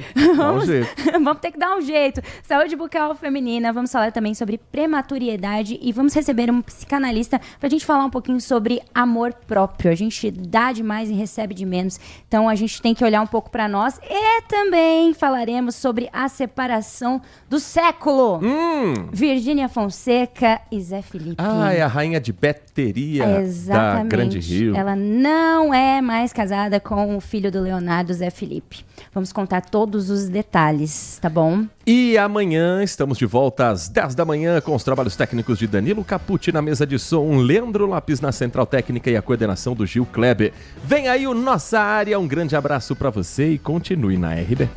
Vamos ter que dar um jeito. Saúde bucal feminina, vamos falar também sobre prematuridade e vamos receber um psicanalista pra gente falar um pouquinho sobre amor próprio. A gente dá demais e recebe de menos, então a gente tem que olhar um pouco pra nós e também falaremos sobre a separação do século. Virgínia Fonseca e Zé Felipe. Ah, é a rainha de bateria da Grande Rio. Ela não é mais casada com o filho do Leonardo, Zé Felipe. Vamos contar todos os detalhes, tá bom? E amanhã estamos de volta às 10 da manhã com os trabalhos técnicos de Danilo Capucci na mesa de som, Leandro Lopes na central técnica e a coordenação do Gil Kleber. Vem aí o Nossa Área, um grande abraço pra você e continue na RB.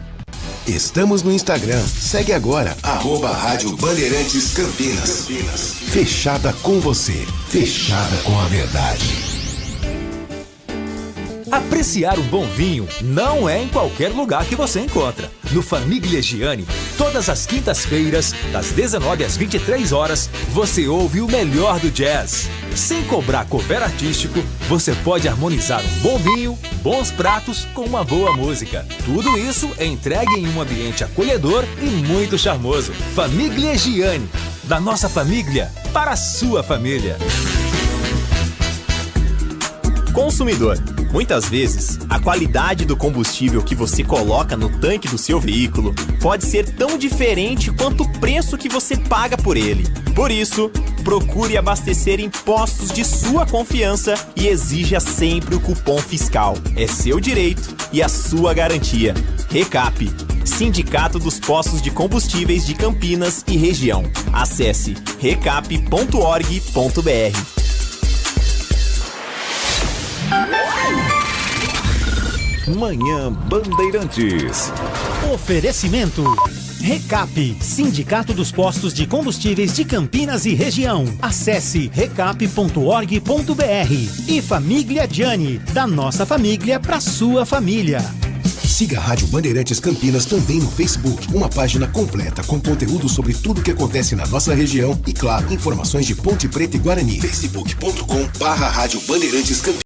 Estamos no Instagram. Segue agora, @Rádio Bandeirantes Campinas. Fechada com você. Fechada com a verdade. Apreciar um bom vinho não é em qualquer lugar que você encontra. No Famiglia Gianni, todas as quintas-feiras, das 19 às 23 horas, você ouve o melhor do jazz. Sem cobrar cover artístico, você pode harmonizar um bom vinho, bons pratos com uma boa música. Tudo isso é entregue em um ambiente acolhedor e muito charmoso. Famiglia Gianni, da nossa família para a sua família. Consumidor, muitas vezes, a qualidade do combustível que você coloca no tanque do seu veículo pode ser tão diferente quanto o preço que você paga por ele. Por isso, procure abastecer em postos de sua confiança e exija sempre o cupom fiscal. É seu direito e a sua garantia. Recap, Sindicato dos Postos de Combustíveis de Campinas e Região. Acesse recap.org.br. Manhã Bandeirantes. Oferecimento. Recap, Sindicato dos Postos de Combustíveis de Campinas e Região. Acesse recap.org.br. E Famiglia Gianni, da nossa família para sua família. Siga a Rádio Bandeirantes Campinas também no Facebook. Uma página completa com conteúdo sobre tudo o que acontece na nossa região e, claro, informações de Ponte Preta e Guarani. facebook.com/Rádio Bandeirantes Campinas.